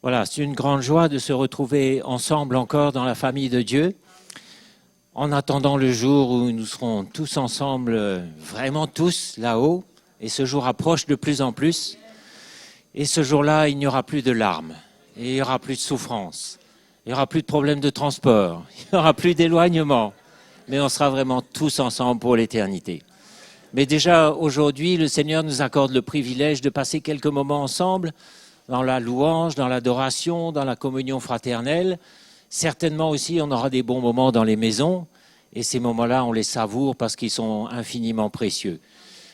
Voilà, c'est une grande joie de se retrouver ensemble encore dans la famille de Dieu, en attendant le jour où nous serons tous ensemble, vraiment tous là-haut, et ce jour approche de plus en plus. Et ce jour-là, il n'y aura plus de larmes, et il n'y aura plus de souffrance, il n'y aura plus de problèmes de transport, il n'y aura plus d'éloignement, mais on sera vraiment tous ensemble pour l'éternité. Mais déjà, aujourd'hui, le Seigneur nous accorde le privilège de passer quelques moments ensemble, dans la louange, dans l'adoration, dans la communion fraternelle. Certainement aussi, on aura des bons moments dans les maisons, et ces moments-là, on les savoure parce qu'ils sont infiniment précieux.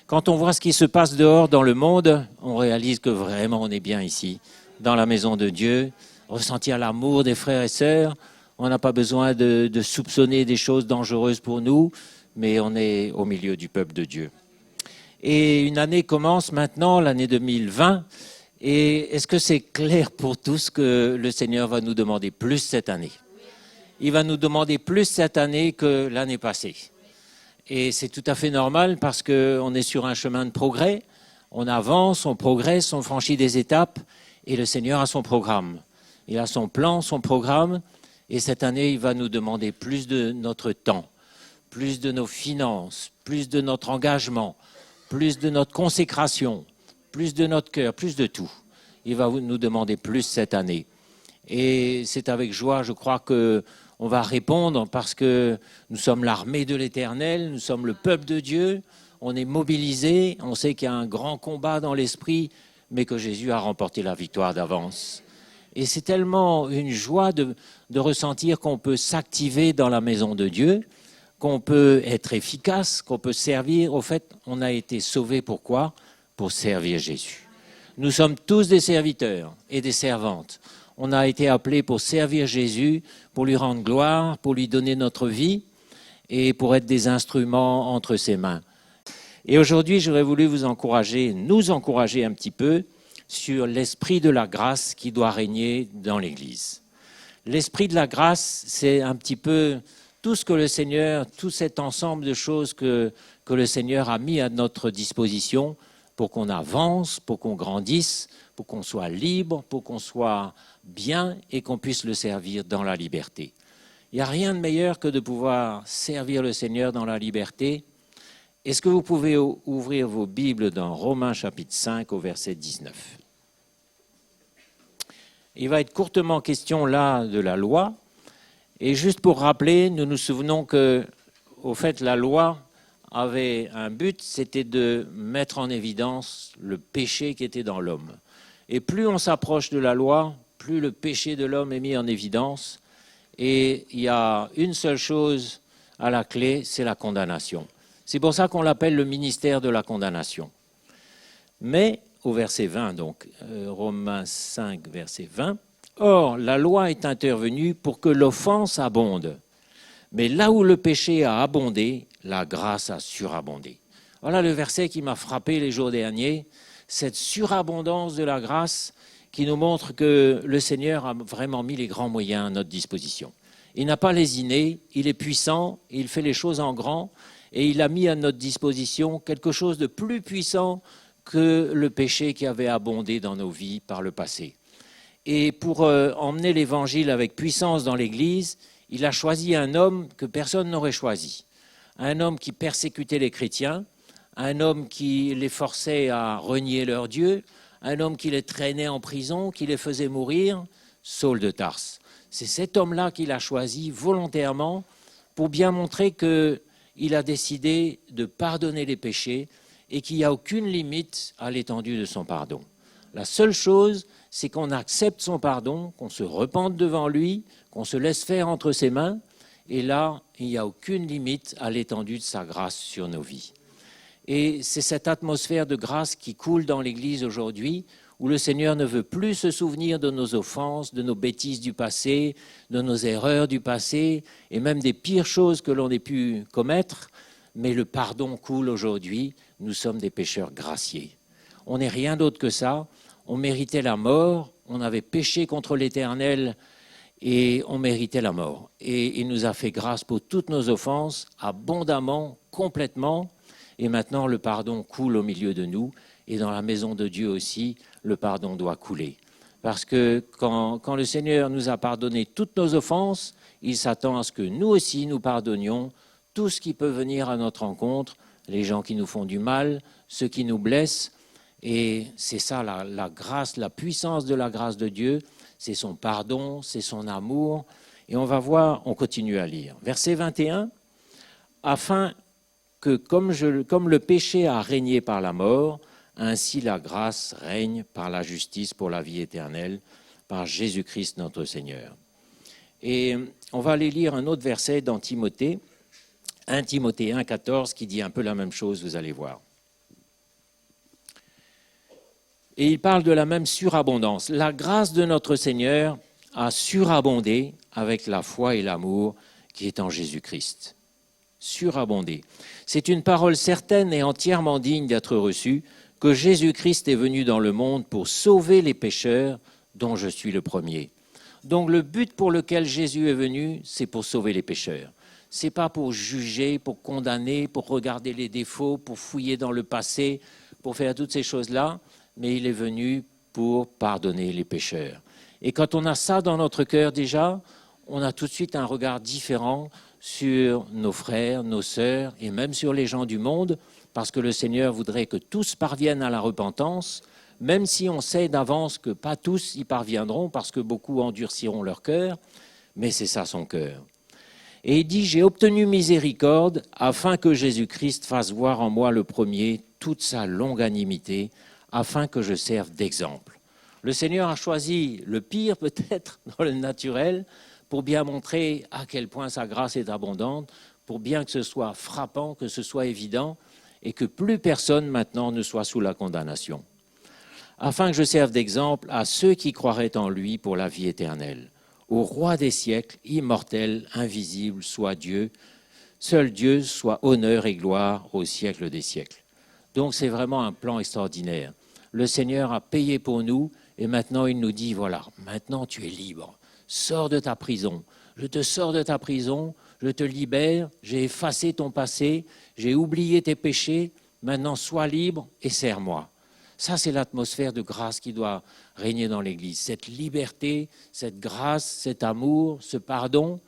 Quand on voit ce qui se passe dehors dans le monde, on réalise que vraiment on est bien ici, dans la maison de Dieu, ressentir l'amour des frères et sœurs. On n'a pas besoin de soupçonner des choses dangereuses pour nous, mais on est au milieu du peuple de Dieu. Et une année commence maintenant, l'année 2020, et est-ce que c'est clair pour tous que le Seigneur va nous demander plus cette année? Il va nous demander plus cette année que l'année passée. Et c'est tout à fait normal parce qu'on est sur un chemin de progrès. On avance, on progresse, on franchit des étapes et le Seigneur a son programme. Il a son plan, son programme et cette année, il va nous demander plus de notre temps, plus de nos finances, plus de notre engagement, plus de notre consécration, plus de notre cœur, plus de tout. Il va nous demander plus cette année. Et c'est avec joie, je crois, qu'on va répondre parce que nous sommes l'armée de l'Éternel, nous sommes le peuple de Dieu, on est mobilisés, on sait qu'il y a un grand combat dans l'esprit, mais que Jésus a remporté la victoire d'avance. Et c'est tellement une joie de ressentir qu'on peut s'activer dans la maison de Dieu, qu'on peut être efficace, qu'on peut servir. Au fait, on a été sauvés pourquoi ? Pour servir Jésus. Nous sommes tous des serviteurs et des servantes. On a été appelés pour servir Jésus, pour lui rendre gloire, pour lui donner notre vie et pour être des instruments entre ses mains. Et aujourd'hui, j'aurais voulu vous encourager, nous encourager un petit peu sur l'esprit de la grâce qui doit régner dans l'Église. L'esprit de la grâce, c'est un petit peu tout ce que le Seigneur, tout cet ensemble de choses que le Seigneur a mis à notre disposition pour qu'on avance, pour qu'on grandisse, pour qu'on soit libre, pour qu'on soit bien et qu'on puisse le servir dans la liberté. Il n'y a rien de meilleur que de pouvoir servir le Seigneur dans la liberté. Est-ce que vous pouvez ouvrir vos Bibles dans Romains chapitre 5 au verset 19 ? Il va être courtement question là de la loi. Et juste pour rappeler, nous nous souvenons que, au fait, la loi avait un but, c'était de mettre en évidence le péché qui était dans l'homme. Et plus on s'approche de la loi, plus le péché de l'homme est mis en évidence. Et il y a une seule chose à la clé, c'est la condamnation. C'est pour ça qu'on l'appelle le ministère de la condamnation. Mais, au verset 20, donc, Romains 5, verset 20, « Or, la loi est intervenue pour que l'offense abonde. Mais là où le péché a abondé, la grâce a surabondé. » Voilà le verset qui m'a frappé les jours derniers, cette surabondance de la grâce qui nous montre que le Seigneur a vraiment mis les grands moyens à notre disposition. Il n'a pas lésiné, il est puissant, il fait les choses en grand et il a mis à notre disposition quelque chose de plus puissant que le péché qui avait abondé dans nos vies par le passé. Et pour emmener l'Évangile avec puissance dans l'Église, il a choisi un homme que personne n'aurait choisi. Un homme qui persécutait les chrétiens, un homme qui les forçait à renier leur Dieu, un homme qui les traînait en prison, qui les faisait mourir, Saul de Tarse. C'est cet homme-là qu'il a choisi volontairement pour bien montrer qu'il a décidé de pardonner les péchés et qu'il n'y a aucune limite à l'étendue de son pardon. La seule chose, c'est qu'on accepte son pardon, qu'on se repente devant lui, qu'on se laisse faire entre ses mains, et là, il n'y a aucune limite à l'étendue de sa grâce sur nos vies. Et c'est cette atmosphère de grâce qui coule dans l'Église aujourd'hui, où le Seigneur ne veut plus se souvenir de nos offenses, de nos bêtises du passé, de nos erreurs du passé, et même des pires choses que l'on ait pu commettre, mais le pardon coule aujourd'hui, nous sommes des pécheurs graciés. On n'est rien d'autre que ça, on méritait la mort, on avait péché contre l'Éternel et on méritait la mort. Et il nous a fait grâce pour toutes nos offenses, abondamment, complètement, et maintenant le pardon coule au milieu de nous, et dans la maison de Dieu aussi, le pardon doit couler. Parce que quand le Seigneur nous a pardonné toutes nos offenses, il s'attend à ce que nous aussi nous pardonnions tout ce qui peut venir à notre rencontre, les gens qui nous font du mal, ceux qui nous blessent. Et c'est ça la grâce, la puissance de la grâce de Dieu, c'est son pardon, c'est son amour. Et on va voir, on continue à lire. Verset 21, afin que comme le péché a régné par la mort, ainsi la grâce règne par la justice pour la vie éternelle, par Jésus-Christ notre Seigneur. Et on va aller lire un autre verset dans Timothée, 1 Timothée 1, 14, qui dit un peu la même chose, vous allez voir. Et il parle de la même surabondance. La grâce de notre Seigneur a surabondé avec la foi et l'amour qui est en Jésus-Christ. Surabondé. C'est une parole certaine et entièrement digne d'être reçue, que Jésus-Christ est venu dans le monde pour sauver les pécheurs, dont je suis le premier. Donc le but pour lequel Jésus est venu, c'est pour sauver les pécheurs. Ce n'est pas pour juger, pour condamner, pour regarder les défauts, pour fouiller dans le passé, pour faire toutes ces choses-là, mais il est venu pour pardonner les pécheurs. Et quand on a ça dans notre cœur déjà, on a tout de suite un regard différent sur nos frères, nos sœurs et même sur les gens du monde, parce que le Seigneur voudrait que tous parviennent à la repentance, même si on sait d'avance que pas tous y parviendront, parce que beaucoup endurciront leur cœur, mais c'est ça son cœur. Et il dit, j'ai obtenu miséricorde afin que Jésus-Christ fasse voir en moi le premier toute sa longanimité, afin que je serve d'exemple. Le Seigneur a choisi le pire peut-être dans le naturel pour bien montrer à quel point sa grâce est abondante, pour bien que ce soit frappant, que ce soit évident, et que plus personne maintenant ne soit sous la condamnation. Afin que je serve d'exemple à ceux qui croiraient en lui pour la vie éternelle. Au roi des siècles, immortel, invisible, soit Dieu, seul Dieu, soit honneur et gloire au siècle des siècles. Donc c'est vraiment un plan extraordinaire. Le Seigneur a payé pour nous et maintenant il nous dit, voilà, maintenant tu es libre. Sors de ta prison. Je te sors de ta prison, je te libère, j'ai effacé ton passé, j'ai oublié tes péchés, maintenant sois libre et sers-moi. Ça, c'est l'atmosphère de grâce qui doit régner dans l'Église. Cette liberté, cette grâce, cet amour, ce pardon.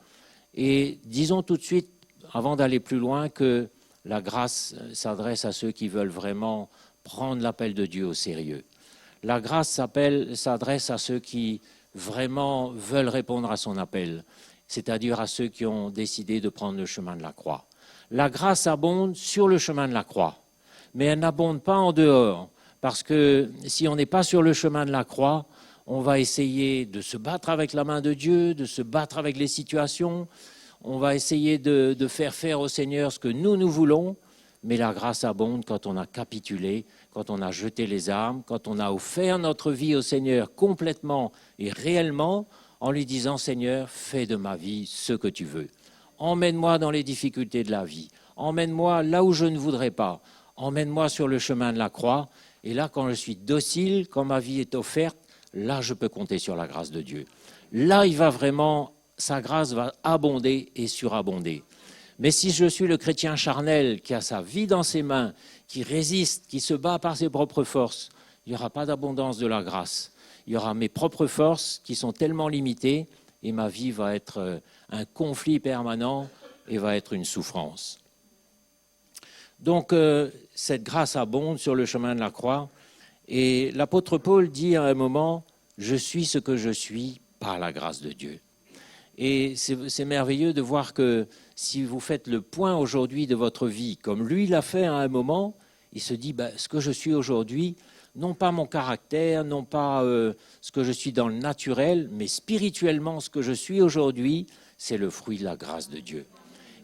Et disons tout de suite, avant d'aller plus loin, que la grâce s'adresse à ceux qui veulent vraiment prendre l'appel de Dieu au sérieux. La grâce s'adresse à ceux qui vraiment veulent répondre à son appel, c'est-à-dire à ceux qui ont décidé de prendre le chemin de la croix. La grâce abonde sur le chemin de la croix, mais elle n'abonde pas en dehors, parce que si on n'est pas sur le chemin de la croix, on va essayer de se battre avec la main de Dieu, de se battre avec les situations, on va essayer de faire au Seigneur ce que nous voulons, mais la grâce abonde quand on a capitulé, quand on a jeté les armes, quand on a offert notre vie au Seigneur complètement et réellement, en lui disant « Seigneur, fais de ma vie ce que tu veux. Emmène-moi dans les difficultés de la vie. Emmène-moi là où je ne voudrais pas. Emmène-moi sur le chemin de la croix. Et là, quand je suis docile, quand ma vie est offerte, là, je peux compter sur la grâce de Dieu. Là, sa grâce va abonder et surabonder. Mais si je suis le chrétien charnel qui a sa vie dans ses mains, qui résiste, qui se bat par ses propres forces, il n'y aura pas d'abondance de la grâce. Il y aura mes propres forces qui sont tellement limitées et ma vie va être un conflit permanent et va être une souffrance. Donc, cette grâce abonde sur le chemin de la croix. Et l'apôtre Paul dit à un moment, « Je suis ce que je suis par la grâce de Dieu ». Et c'est merveilleux de voir que si vous faites le point aujourd'hui de votre vie, comme lui l'a fait à un moment, il se dit, ce que je suis aujourd'hui, non pas mon caractère, non pas ce que je suis dans le naturel, mais spirituellement, ce que je suis aujourd'hui, c'est le fruit de la grâce de Dieu.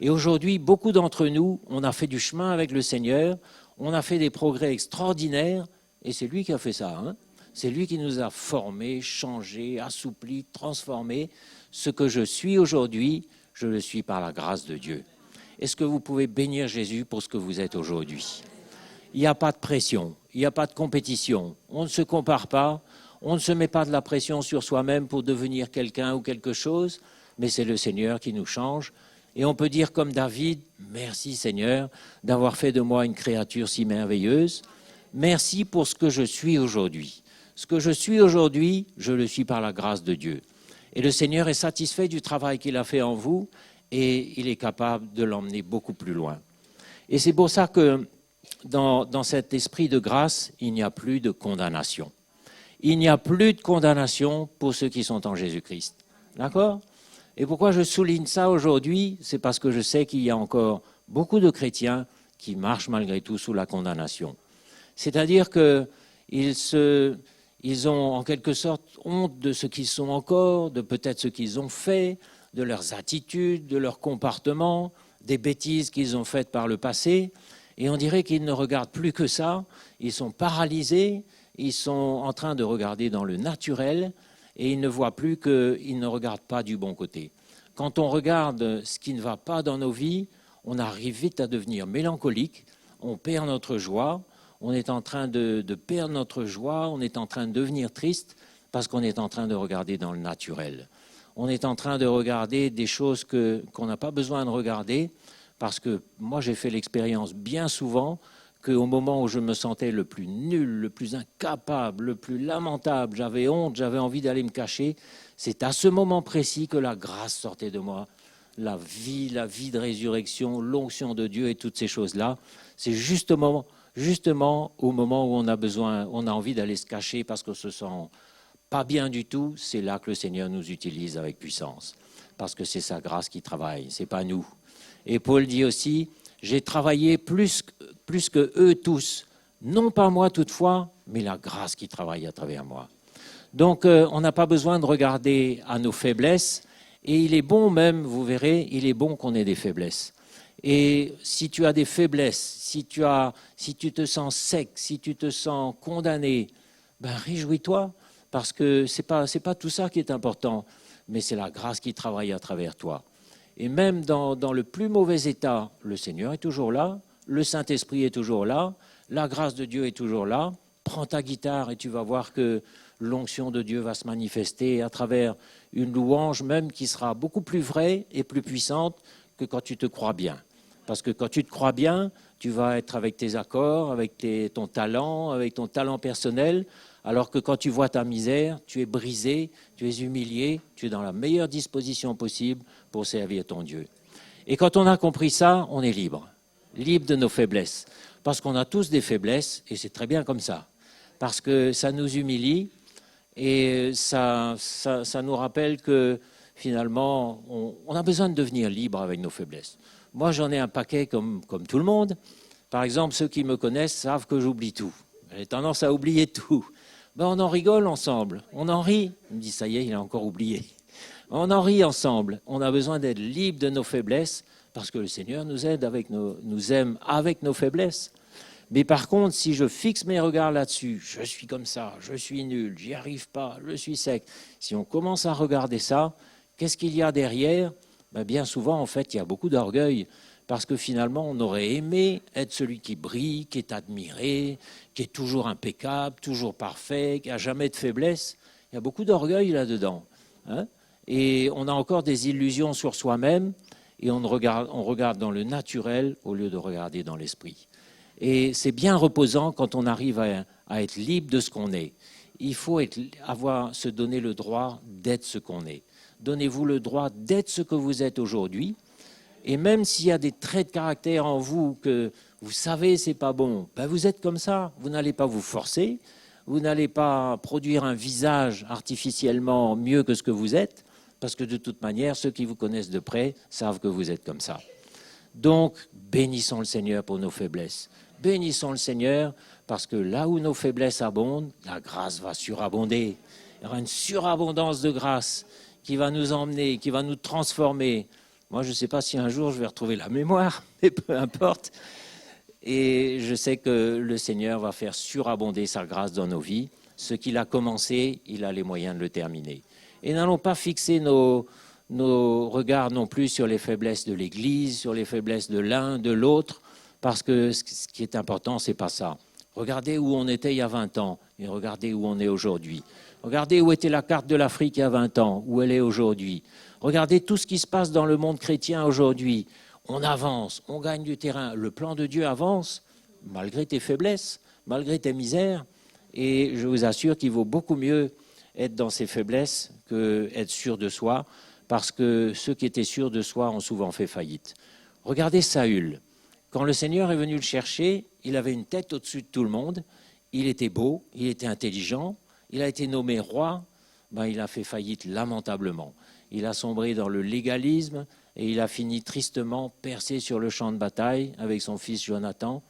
Et aujourd'hui, beaucoup d'entre nous, on a fait du chemin avec le Seigneur, on a fait des progrès extraordinaires, et c'est lui qui a fait ça. Hein. C'est lui qui nous a formés, changés, assouplis, transformés. Ce que je suis aujourd'hui, je le suis par la grâce de Dieu. Est-ce que vous pouvez bénir Jésus pour ce que vous êtes aujourd'hui ? Il n'y a pas de pression, il n'y a pas de compétition. On ne se compare pas, on ne se met pas de la pression sur soi-même pour devenir quelqu'un ou quelque chose, mais c'est le Seigneur qui nous change. Et on peut dire comme David, merci Seigneur d'avoir fait de moi une créature si merveilleuse. Merci pour ce que je suis aujourd'hui. Ce que je suis aujourd'hui, je le suis par la grâce de Dieu. Et le Seigneur est satisfait du travail qu'il a fait en vous et il est capable de l'emmener beaucoup plus loin. Et c'est pour ça que dans cet esprit de grâce, il n'y a plus de condamnation. Il n'y a plus de condamnation pour ceux qui sont en Jésus-Christ. D'accord ? Et pourquoi je souligne ça aujourd'hui ? C'est parce que je sais qu'il y a encore beaucoup de chrétiens qui marchent malgré tout sous la condamnation. C'est-à-dire qu'ils ont en quelque sorte honte de ce qu'ils sont encore, de peut-être ce qu'ils ont fait, de leurs attitudes, de leurs comportements, des bêtises qu'ils ont faites par le passé. Et on dirait qu'ils ne regardent plus que ça. Ils sont paralysés, ils sont en train de regarder dans le naturel et ils ne voient plus qu'ils ne regardent pas du bon côté. Quand on regarde ce qui ne va pas dans nos vies, on arrive vite à devenir mélancolique, on perd notre joie, on est en train de perdre notre joie, on est en train de devenir triste parce qu'on est en train de regarder dans le naturel. On est en train de regarder des choses qu'on n'a pas besoin de regarder parce que moi j'ai fait l'expérience bien souvent qu'au moment où je me sentais le plus nul, le plus incapable, le plus lamentable, j'avais honte, j'avais envie d'aller me cacher, c'est à ce moment précis que la grâce sortait de moi. La vie de résurrection, l'onction de Dieu et toutes ces choses-là, c'est justement au moment où on a envie d'aller se cacher parce qu'on se sent pas bien du tout, c'est là que le Seigneur nous utilise avec puissance. Parce que c'est sa grâce qui travaille, c'est pas nous. Et Paul dit aussi, j'ai travaillé plus que eux tous, non pas moi toutefois, mais la grâce qui travaille à travers moi. Donc on n'a pas besoin de regarder à nos faiblesses, et il est bon même, vous verrez, il est bon qu'on ait des faiblesses. Et si tu as des faiblesses, si tu te sens sec, si tu te sens condamné, ben réjouis-toi, parce que c'est pas tout ça qui est important, mais c'est la grâce qui travaille à travers toi. Et même dans le plus mauvais état, le Seigneur est toujours là, le Saint-Esprit est toujours là, la grâce de Dieu est toujours là. Prends ta guitare et tu vas voir que l'onction de Dieu va se manifester à travers une louange même qui sera beaucoup plus vraie et plus puissante que quand tu te crois bien. Parce que quand tu te crois bien, tu vas être avec tes accords, avec ton talent personnel, alors que quand tu vois ta misère, tu es brisé, tu es humilié, tu es dans la meilleure disposition possible pour servir ton Dieu. Et quand on a compris ça, on est libre de nos faiblesses. Parce qu'on a tous des faiblesses, et c'est très bien comme ça. Parce que ça nous humilie, et ça nous rappelle que finalement, on a besoin de devenir libre avec nos faiblesses. Moi, j'en ai un paquet comme tout le monde. Par exemple, ceux qui me connaissent savent que j'oublie tout. J'ai tendance à oublier tout. Ben, on en rigole ensemble, on en rit. Il me dit, ça y est, il a encore oublié. On en rit ensemble. On a besoin d'être libre de nos faiblesses parce que le Seigneur nous aime avec nos faiblesses. Mais par contre, si je fixe mes regards là-dessus, je suis comme ça, je suis nul, j'y arrive pas, je suis sec. Si on commence à regarder ça, qu'est-ce qu'il y a derrière ? Ben bien souvent, en fait, il y a beaucoup d'orgueil. Parce que finalement, on aurait aimé être celui qui brille, qui est admiré, qui est toujours impeccable, toujours parfait, qui n'a jamais de faiblesse. Il y a beaucoup d'orgueil là-dedans. Hein ? Et on a encore des illusions sur soi-même et on regarde dans le naturel au lieu de regarder dans l'esprit. Et c'est bien reposant quand on arrive à être libre de ce qu'on est. Il faut se donner le droit d'être ce qu'on est. Donnez-vous le droit d'être ce que vous êtes aujourd'hui. Et même s'il y a des traits de caractère en vous que vous savez c'est pas bon, ben vous êtes comme ça. Vous n'allez pas vous forcer, vous n'allez pas produire un visage artificiellement mieux que ce que vous êtes, parce que de toute manière, ceux qui vous connaissent de près savent que vous êtes comme ça. Donc, bénissons le Seigneur pour nos faiblesses. Bénissons le Seigneur parce que là où nos faiblesses abondent, la grâce va surabonder. Il y aura une surabondance de grâce qui va nous emmener, qui va nous transformer. Moi, je ne sais pas si un jour je vais retrouver la mémoire, mais peu importe. Et je sais que le Seigneur va faire surabonder sa grâce dans nos vies. Ce qu'il a commencé, il a les moyens de le terminer. Et n'allons pas fixer nos regards non plus sur les faiblesses de l'Église, sur les faiblesses de l'un, de l'autre, parce que ce qui est important, ce n'est pas ça. Regardez où on était il y a 20 ans et regardez où on est aujourd'hui. Regardez où était la carte de l'Afrique il y a 20 ans, où elle est aujourd'hui. Regardez tout ce qui se passe dans le monde chrétien aujourd'hui. On avance, on gagne du terrain. Le plan de Dieu avance, malgré tes faiblesses, malgré tes misères. Et je vous assure qu'il vaut beaucoup mieux être dans ses faiblesses qu'être sûr de soi, parce que ceux qui étaient sûrs de soi ont souvent fait faillite. Regardez Saül. Quand le Seigneur est venu le chercher, il avait une tête au-dessus de tout le monde. Il était beau, il était intelligent, il a été nommé roi. Il a fait faillite lamentablement. Il a sombré dans le légalisme et il a fini tristement percé sur le champ de bataille avec son fils Jonathan,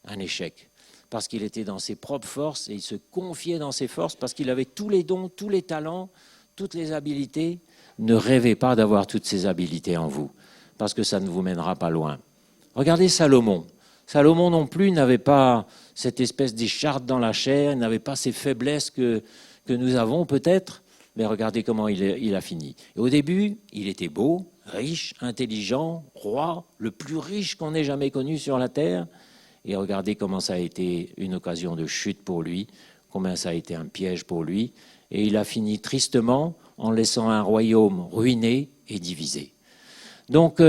un échec. Parce qu'il était dans ses propres forces et il se confiait dans ses forces parce qu'il avait tous les dons, tous les talents, toutes les habiletés. Ne rêvez pas d'avoir toutes ces habiletés en vous, parce que ça ne vous mènera pas loin. Regardez Salomon. Salomon non plus n'avait pas cette espèce d'écharpe dans la chair, il n'avait pas ces faiblesses que nous avons peut-être, mais regardez comment il a fini. Et au début, il était beau, riche, intelligent, roi, le plus riche qu'on ait jamais connu sur la terre. Et regardez comment ça a été une occasion de chute pour lui, combien ça a été un piège pour lui. Et il a fini tristement en laissant un royaume ruiné et divisé. Donc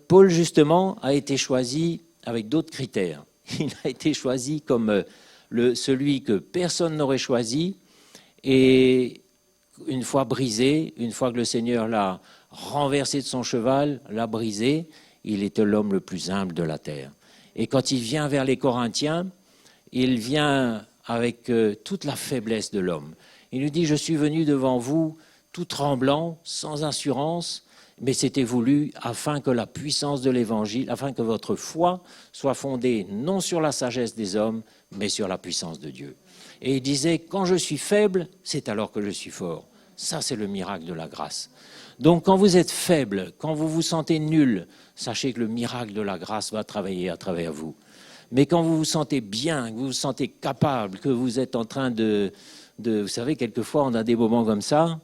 Paul, justement, a été choisi avec d'autres critères. Il a été choisi comme celui que personne n'aurait choisi. Et une fois brisé, une fois que le Seigneur l'a renversé de son cheval, l'a brisé, il était l'homme le plus humble de la terre. Et quand il vient vers les Corinthiens, il vient avec toute la faiblesse de l'homme. Il nous dit, je suis venu devant vous tout tremblant, sans assurance, mais c'était voulu afin que la puissance de l'Évangile, afin que votre foi soit fondée non sur la sagesse des hommes, mais sur la puissance de Dieu. Et il disait, quand je suis faible, c'est alors que je suis fort. Ça, c'est le miracle de la grâce. Donc, quand vous êtes faible, quand vous vous sentez nul, sachez que le miracle de la grâce va travailler à travers vous. Mais quand vous vous sentez bien, que vous vous sentez capable, que vous êtes en train vous savez, quelquefois, on a des moments comme ça,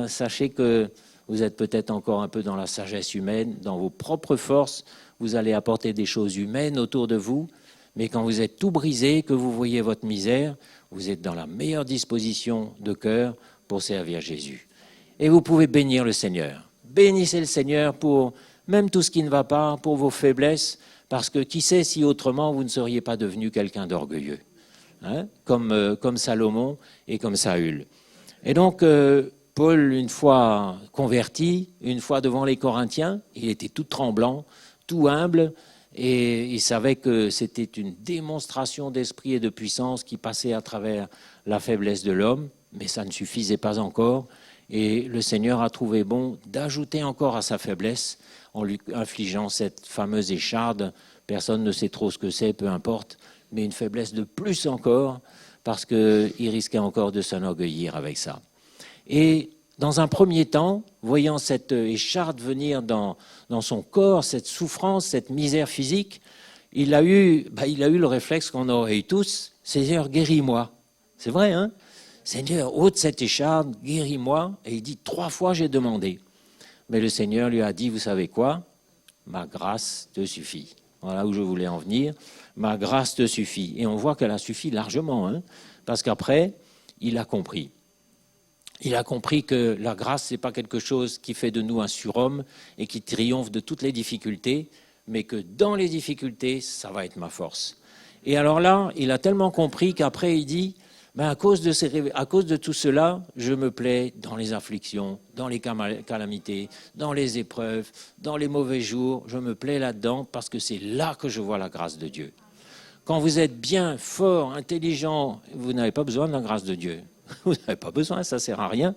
sachez que vous êtes peut-être encore un peu dans la sagesse humaine, dans vos propres forces, vous allez apporter des choses humaines autour de vous, mais quand vous êtes tout brisé, que vous voyez votre misère, vous êtes dans la meilleure disposition de cœur pour servir Jésus. Et vous pouvez bénir le Seigneur. Bénissez le Seigneur pour même tout ce qui ne va pas, pour vos faiblesses, parce que qui sait si autrement vous ne seriez pas devenu quelqu'un d'orgueilleux, comme Salomon et comme Saül. Et donc, Paul, une fois converti, une fois devant les Corinthiens, il était tout tremblant, tout humble, et il savait que c'était une démonstration d'esprit et de puissance qui passait à travers la faiblesse de l'homme, mais ça ne suffisait pas encore. Et le Seigneur a trouvé bon d'ajouter encore à sa faiblesse en lui infligeant cette fameuse écharde. Personne ne sait trop ce que c'est, peu importe, mais une faiblesse de plus encore, parce qu'il risquait encore de s'enorgueillir avec ça. Et dans un premier temps, voyant cette écharde venir dans son corps, cette souffrance, cette misère physique, il a eu le réflexe qu'on aurait eu tous, Seigneur, guéris-moi. C'est vrai, hein? Seigneur, ôte cette écharde, guéris-moi. Et il dit, 3 fois j'ai demandé. Mais le Seigneur lui a dit, vous savez quoi? Ma grâce te suffit. Voilà où je voulais en venir. Ma grâce te suffit. Et on voit qu'elle a suffi largement, hein, parce qu'après, il a compris. Il a compris que la grâce, ce n'est pas quelque chose qui fait de nous un surhomme et qui triomphe de toutes les difficultés, mais que dans les difficultés, ça va être ma force. Et alors là, il a tellement compris qu'après, il dit, à cause de tout cela, je me plais dans les afflictions, dans les calamités, dans les épreuves, dans les mauvais jours. Je me plais là-dedans parce que c'est là que je vois la grâce de Dieu. Quand vous êtes bien, fort, intelligent, vous n'avez pas besoin de la grâce de Dieu. Vous n'avez pas besoin, ça ne sert à rien.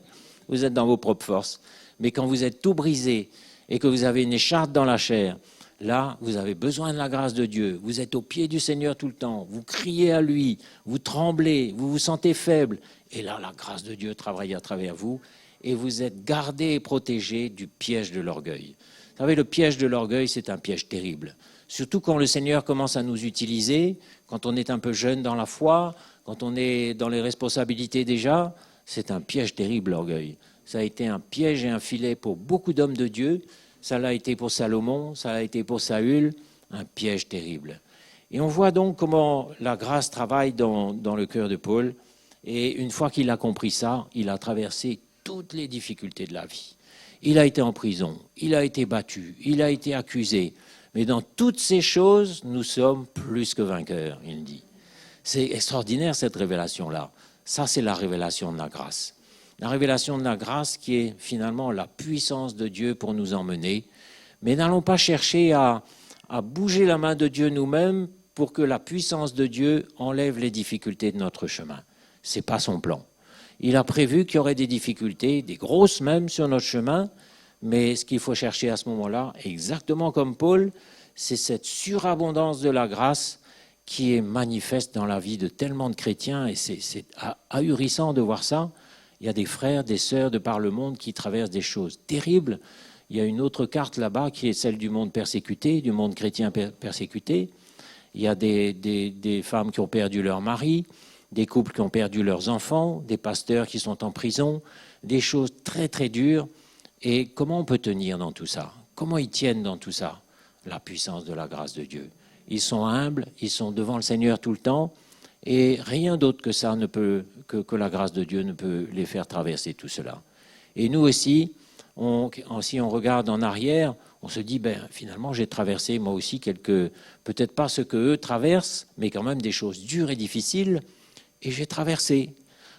Vous êtes dans vos propres forces. Mais quand vous êtes tout brisé et que vous avez une écharpe dans la chair, là, vous avez besoin de la grâce de Dieu. Vous êtes au pied du Seigneur tout le temps. Vous criez à lui, vous tremblez, vous vous sentez faible. Et là, la grâce de Dieu travaille à travers vous. Et vous êtes gardé et protégé du piège de l'orgueil. Vous savez, le piège de l'orgueil, c'est un piège terrible. Surtout quand le Seigneur commence à nous utiliser, quand on est un peu jeune dans la foi, quand on est dans les responsabilités déjà, c'est un piège terrible, l'orgueil. Ça a été un piège et un filet pour beaucoup d'hommes de Dieu. Ça l'a été pour Salomon, ça l'a été pour Saül, un piège terrible. Et on voit donc comment la grâce travaille dans le cœur de Paul. Et une fois qu'il a compris ça, il a traversé toutes les difficultés de la vie. Il a été en prison, il a été battu, il a été accusé. Mais dans toutes ces choses, nous sommes plus que vainqueurs, il dit. C'est extraordinaire cette révélation-là. Ça, c'est la révélation de la grâce. La révélation de la grâce qui est finalement la puissance de Dieu pour nous emmener. Mais n'allons pas chercher à bouger la main de Dieu nous-mêmes pour que la puissance de Dieu enlève les difficultés de notre chemin. Ce n'est pas son plan. Il a prévu qu'il y aurait des difficultés, des grosses même sur notre chemin, mais ce qu'il faut chercher à ce moment-là, exactement comme Paul, c'est cette surabondance de la grâce qui est manifeste dans la vie de tellement de chrétiens, et c'est ahurissant de voir ça. Il y a des frères, des sœurs de par le monde qui traversent des choses terribles. Il y a une autre carte là-bas qui est celle du monde persécuté, du monde chrétien persécuté. Il y a des femmes qui ont perdu leur mari, des couples qui ont perdu leurs enfants, des pasteurs qui sont en prison, des choses très très dures. Et comment on peut tenir dans tout ça? Comment ils tiennent dans tout ça? La puissance de la grâce de Dieu. Ils sont humbles, ils sont devant le Seigneur tout le temps, et rien d'autre que ça ne peut, que la grâce de Dieu ne peut les faire traverser tout cela. Et nous aussi, si on regarde en arrière, on se dit, finalement, j'ai traversé moi aussi peut-être pas ce qu'eux traversent, mais quand même des choses dures et difficiles, et j'ai traversé.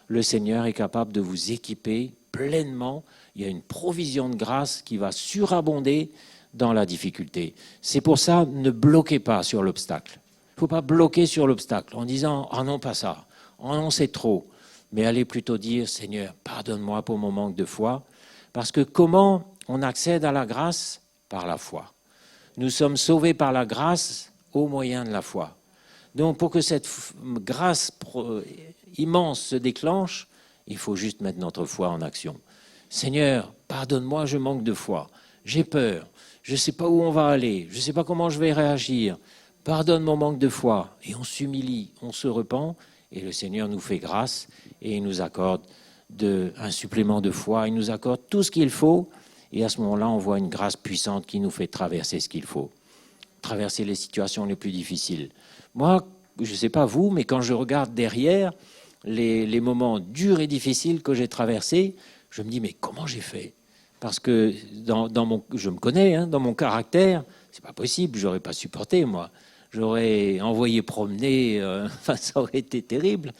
Le Seigneur est capable de vous équiper pleinement. Il y a une provision de grâce qui va surabonder dans la difficulté. C'est pour ça, ne bloquez pas sur l'obstacle. Il ne faut pas bloquer sur l'obstacle en disant « Ah non, pas ça. Ah non, c'est trop. » Mais allez plutôt dire « Seigneur, pardonne-moi pour mon manque de foi. » Parce que comment on accède à la grâce? Par la foi. Nous sommes sauvés par la grâce au moyen de la foi. Donc pour que cette grâce immense se déclenche, il faut juste mettre notre foi en action. Seigneur, pardonne-moi, je manque de foi. J'ai peur. Je ne sais pas où on va aller. Je ne sais pas comment je vais réagir. Pardonne mon manque de foi. Et on s'humilie, on se repent, et le Seigneur nous fait grâce et il nous accorde un supplément de foi. Il nous accorde tout ce qu'il faut. Et à ce moment-là, on voit une grâce puissante qui nous fait traverser ce qu'il faut. Traverser les situations les plus difficiles. Moi, je ne sais pas vous, mais quand je regarde derrière les moments durs et difficiles que j'ai traversés, je me dis, mais comment j'ai fait? Parce que je me connais, dans mon caractère, c'est pas possible, j'aurais pas supporté, moi. J'aurais envoyé promener, ça aurait été terrible.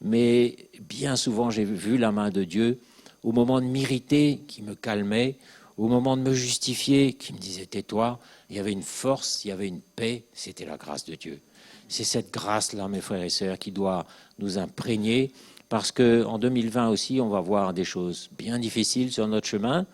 Mais bien souvent, j'ai vu la main de Dieu au moment de m'irriter, qui me calmait, au moment de me justifier, qui me disait tais-toi. Il y avait une force, il y avait une paix, c'était la grâce de Dieu. C'est cette grâce-là, mes frères et sœurs, qui doit nous imprégner, parce qu'en 2020 aussi, on va voir des choses bien difficiles sur notre chemin,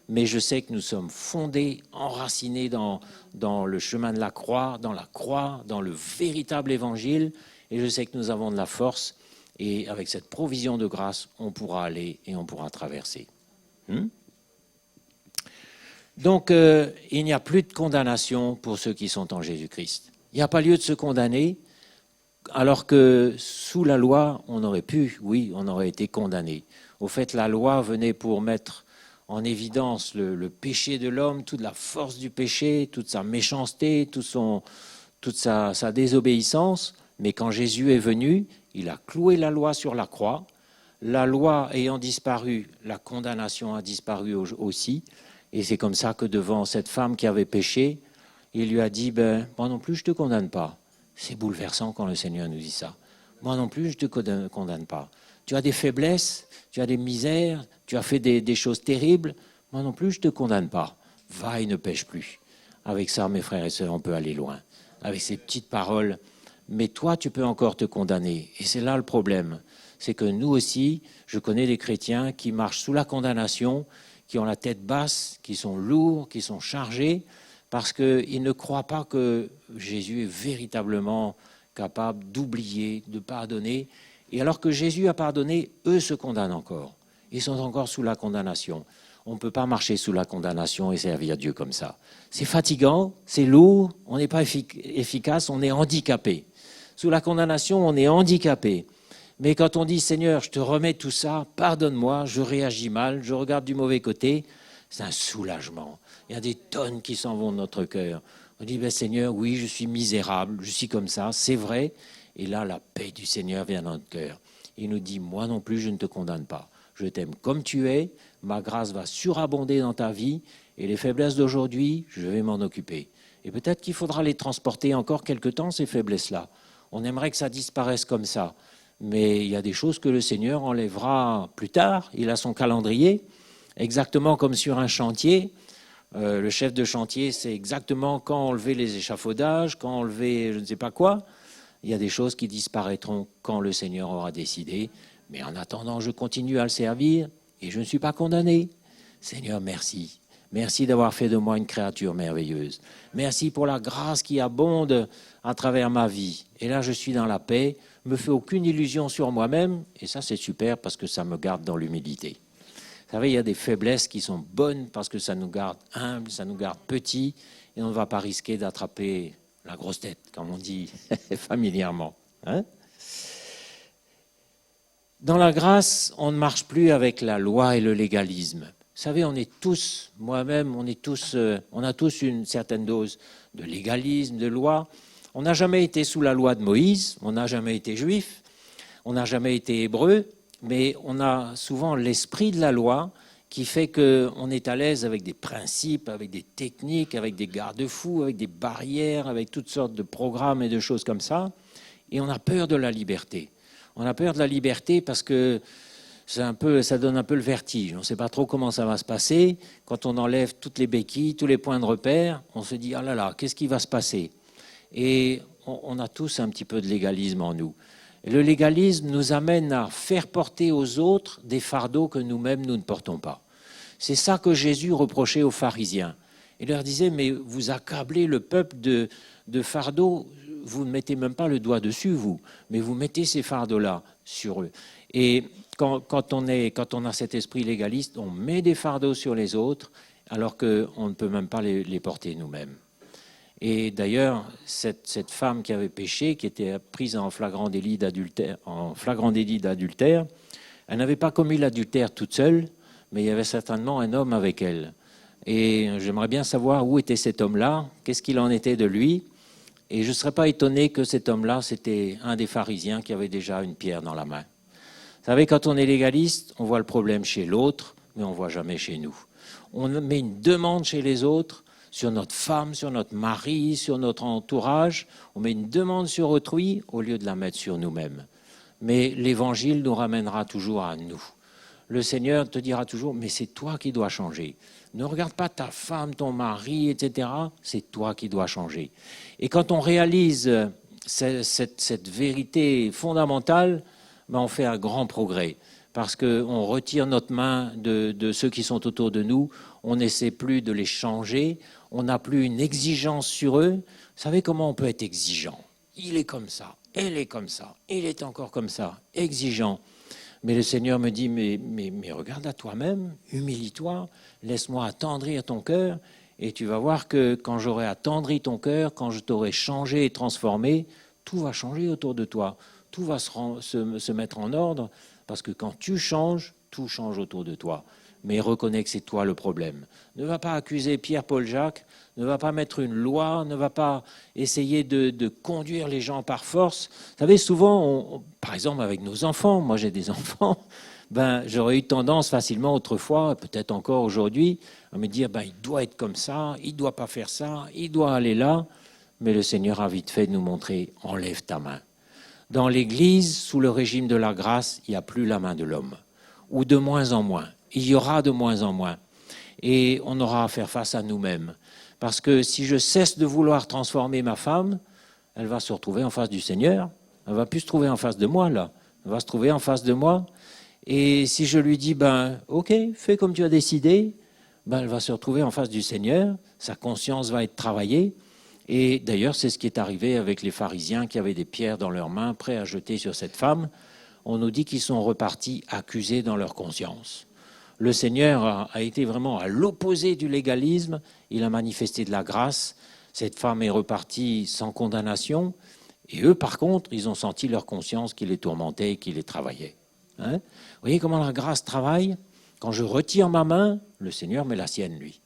mais je sais que nous sommes fondés, enracinés dans le chemin de la croix, dans le véritable évangile, et je sais que nous avons de la force, et avec cette provision de grâce, on pourra aller et on pourra traverser. Donc, il n'y a plus de condamnation pour ceux qui sont en Jésus-Christ. Il n'y a pas lieu de se condamner, alors que sous la loi, on aurait pu, oui, on aurait été condamné. Au fait, la loi venait pour mettre en évidence le péché de l'homme, toute la force du péché, toute sa méchanceté, toute sa désobéissance. Mais quand Jésus est venu, il a cloué la loi sur la croix. La loi ayant disparu, la condamnation a disparu aussi. Et c'est comme ça que devant cette femme qui avait péché, il lui a dit, moi non plus je ne te condamne pas. C'est bouleversant quand le Seigneur nous dit ça. Moi non plus je ne te condamne pas. Tu as des faiblesses, tu as des misères, tu as fait des choses terribles. Moi non plus je ne te condamne pas. Va et ne pêche plus. Avec ça, mes frères et sœurs, on peut aller loin. Avec ces petites paroles. Mais toi, tu peux encore te condamner. Et c'est là le problème. C'est que nous aussi, je connais des chrétiens qui marchent sous la condamnation, qui ont la tête basse, qui sont lourds, qui sont chargés, parce qu'ils ne croient pas que Jésus est véritablement capable d'oublier, de pardonner. Et alors que Jésus a pardonné, eux se condamnent encore. Ils sont encore sous la condamnation. On ne peut pas marcher sous la condamnation et servir Dieu comme ça. C'est fatigant, c'est lourd, on n'est pas efficace, on est handicapé. Sous la condamnation, on est handicapé. Mais quand on dit « Seigneur, je te remets tout ça, pardonne-moi, je réagis mal, je regarde du mauvais côté », c'est un soulagement. Il y a des tonnes qui s'en vont de notre cœur. On dit « Seigneur, oui, je suis misérable, je suis comme ça, c'est vrai ». Et là, la paix du Seigneur vient dans notre cœur. Il nous dit « Moi non plus, je ne te condamne pas. Je t'aime comme tu es, ma grâce va surabonder dans ta vie et les faiblesses d'aujourd'hui, je vais m'en occuper. » Et peut-être qu'il faudra les transporter encore quelque temps, ces faiblesses-là. On aimerait que ça disparaisse comme ça. Mais il y a des choses que le Seigneur enlèvera plus tard. Il a son calendrier, exactement comme sur un chantier. Le chef de chantier sait exactement quand enlever les échafaudages, quand enlever je ne sais pas quoi. Il y a des choses qui disparaîtront quand le Seigneur aura décidé. Mais en attendant, je continue à le servir et je ne suis pas condamné. Seigneur, merci. Merci d'avoir fait de moi une créature merveilleuse. Merci pour la grâce qui abonde à travers ma vie. Et là, je suis dans la paix, ne me fais aucune illusion sur moi-même. Et ça, c'est super parce que ça me garde dans l'humilité. Vous savez, il y a des faiblesses qui sont bonnes parce que ça nous garde humbles, ça nous garde petits. Et on ne va pas risquer d'attraper la grosse tête, comme on dit familièrement. Hein? Dans la grâce, on ne marche plus avec la loi et le légalisme. Vous savez, on est tous, moi-même, on a tous une certaine dose de légalisme, de loi. On n'a jamais été sous la loi de Moïse, on n'a jamais été juif, on n'a jamais été hébreu, mais on a souvent l'esprit de la loi qui fait qu'on est à l'aise avec des principes, avec des techniques, avec des garde-fous, avec des barrières, avec toutes sortes de programmes et de choses comme ça. Et on a peur de la liberté. On a peur de la liberté parce que ça donne un peu le vertige. On ne sait pas trop comment ça va se passer. Quand on enlève toutes les béquilles, tous les points de repère, on se dit « Ah là là, qu'est-ce qui va se passer ?» Et on a tous un petit peu de légalisme en nous. Et le légalisme nous amène à faire porter aux autres des fardeaux que nous-mêmes, nous ne portons pas. C'est ça que Jésus reprochait aux pharisiens. Il leur disait « Mais vous accablez le peuple de fardeaux, vous ne mettez même pas le doigt dessus, vous, mais vous mettez ces fardeaux-là sur eux. » Et quand on a cet esprit légaliste, on met des fardeaux sur les autres alors qu'on ne peut même pas les porter nous-mêmes. Et d'ailleurs, cette femme qui avait péché, qui était prise en flagrant délit d'adultère, elle n'avait pas commis l'adultère toute seule, mais il y avait certainement un homme avec elle. Et j'aimerais bien savoir où était cet homme-là, qu'est-ce qu'il en était de lui. Et je ne serais pas étonné que cet homme-là, c'était un des pharisiens qui avait déjà une pierre dans la main. Vous savez, quand on est légaliste, on voit le problème chez l'autre, mais on ne voit jamais chez nous. On met une demande chez les autres, sur notre femme, sur notre mari, sur notre entourage. On met une demande sur autrui au lieu de la mettre sur nous-mêmes. Mais l'Évangile nous ramènera toujours à nous. Le Seigneur te dira toujours, mais c'est toi qui dois changer. Ne regarde pas ta femme, ton mari, etc. C'est toi qui dois changer. Et quand on réalise cette vérité fondamentale, ben on fait un grand progrès. Parce qu'on retire notre main de ceux qui sont autour de nous, on n'essaie plus de les changer, on n'a plus une exigence sur eux. Vous savez comment on peut être exigeant? Il est comme ça, elle est comme ça, il est encore comme ça, exigeant. Mais le Seigneur me dit, mais regarde à toi-même, humilie-toi, laisse-moi attendrir ton cœur, et tu vas voir que quand j'aurai attendri ton cœur, quand je t'aurai changé et transformé, tout va changer autour de toi, tout va se mettre en ordre, parce que quand tu changes, tout change autour de toi. Mais reconnais que c'est toi le problème. Ne va pas accuser Pierre, Paul, Jacques, ne va pas mettre une loi, ne va pas essayer de conduire les gens par force. Vous savez, souvent, par exemple avec nos enfants, moi j'ai des enfants, j'aurais eu tendance facilement autrefois, peut-être encore aujourd'hui, à me dire il doit être comme ça, il ne doit pas faire ça, il doit aller là. Mais le Seigneur a vite fait de nous montrer, enlève ta main. Dans l'Église, sous le régime de la grâce, il n'y a plus la main de l'homme, ou de moins en moins. Il y aura de moins en moins. Et on aura à faire face à nous-mêmes. Parce que si je cesse de vouloir transformer ma femme, elle va se retrouver en face du Seigneur. Elle ne va plus se trouver en face de moi, là. Elle va se trouver en face de moi. Et si je lui dis, ok, fais comme tu as décidé, elle va se retrouver en face du Seigneur. Sa conscience va être travaillée. Et d'ailleurs, c'est ce qui est arrivé avec les pharisiens qui avaient des pierres dans leurs mains, prêts à jeter sur cette femme. On nous dit qu'ils sont repartis accusés dans leur conscience. Le Seigneur a été vraiment à l'opposé du légalisme. Il a manifesté de la grâce. Cette femme est repartie sans condamnation. Et eux, par contre, ils ont senti leur conscience qui les tourmentait et qui les travaillait. Vous voyez comment la grâce travaille? Quand je retire ma main, le Seigneur met la sienne, lui.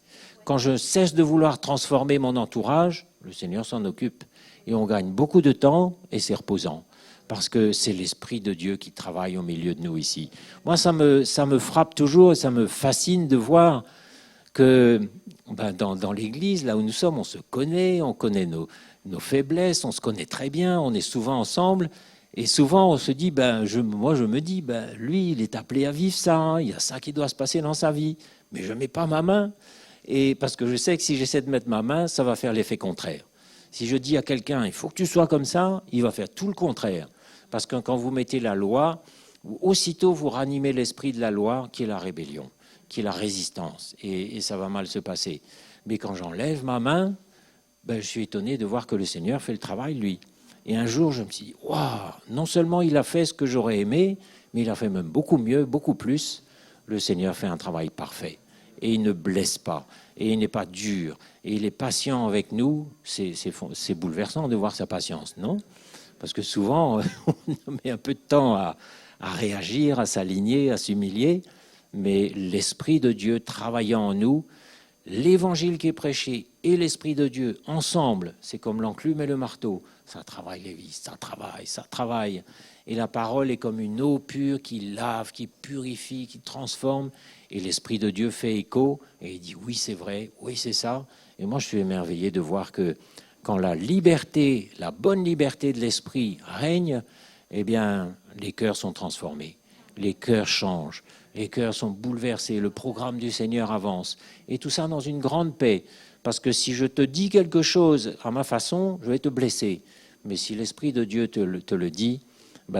Quand je cesse de vouloir transformer mon entourage, le Seigneur s'en occupe. Et on gagne beaucoup de temps et c'est reposant. Parce que c'est l'Esprit de Dieu qui travaille au milieu de nous ici. Moi, ça me frappe toujours et ça me fascine de voir que dans l'Église, là où nous sommes, on se connaît, on connaît nos faiblesses, on se connaît très bien, on est souvent ensemble. Et souvent, on se dit, moi je me dis, lui, il est appelé à vivre ça, hein, il y a ça qui doit se passer dans sa vie. Mais je ne mets pas ma main. Et parce que je sais que si j'essaie de mettre ma main, ça va faire l'effet contraire. Si je dis à quelqu'un, il faut que tu sois comme ça, il va faire tout le contraire. Parce que quand vous mettez la loi, aussitôt vous ranimez l'esprit de la loi, qui est la rébellion, qui est la résistance. Et ça va mal se passer. Mais quand j'enlève ma main, je suis étonné de voir que le Seigneur fait le travail, lui. Et un jour, je me suis dit, waouh, non seulement il a fait ce que j'aurais aimé, mais il a fait même beaucoup mieux, beaucoup plus. Le Seigneur fait un travail parfait. Et il ne blesse pas. Et il n'est pas dur. Et il est patient avec nous. C'est bouleversant de voir sa patience, non? Parce que souvent, on met un peu de temps à réagir, à s'aligner, à s'humilier. Mais l'Esprit de Dieu travaillant en nous, l'évangile qui est prêché et l'Esprit de Dieu ensemble, c'est comme l'enclume et le marteau. Ça travaille les vis, ça travaille. Et la parole est comme une eau pure qui lave, qui purifie, qui transforme. Et l'Esprit de Dieu fait écho et il dit oui, c'est vrai, oui, c'est ça. Et moi, je suis émerveillé de voir que quand la liberté, la bonne liberté de l'Esprit règne, eh bien, les cœurs sont transformés, les cœurs changent. Les cœurs sont bouleversés, le programme du Seigneur avance. Et tout ça dans une grande paix. Parce que si je te dis quelque chose à ma façon, je vais te blesser. Mais si l'Esprit de Dieu te le dit,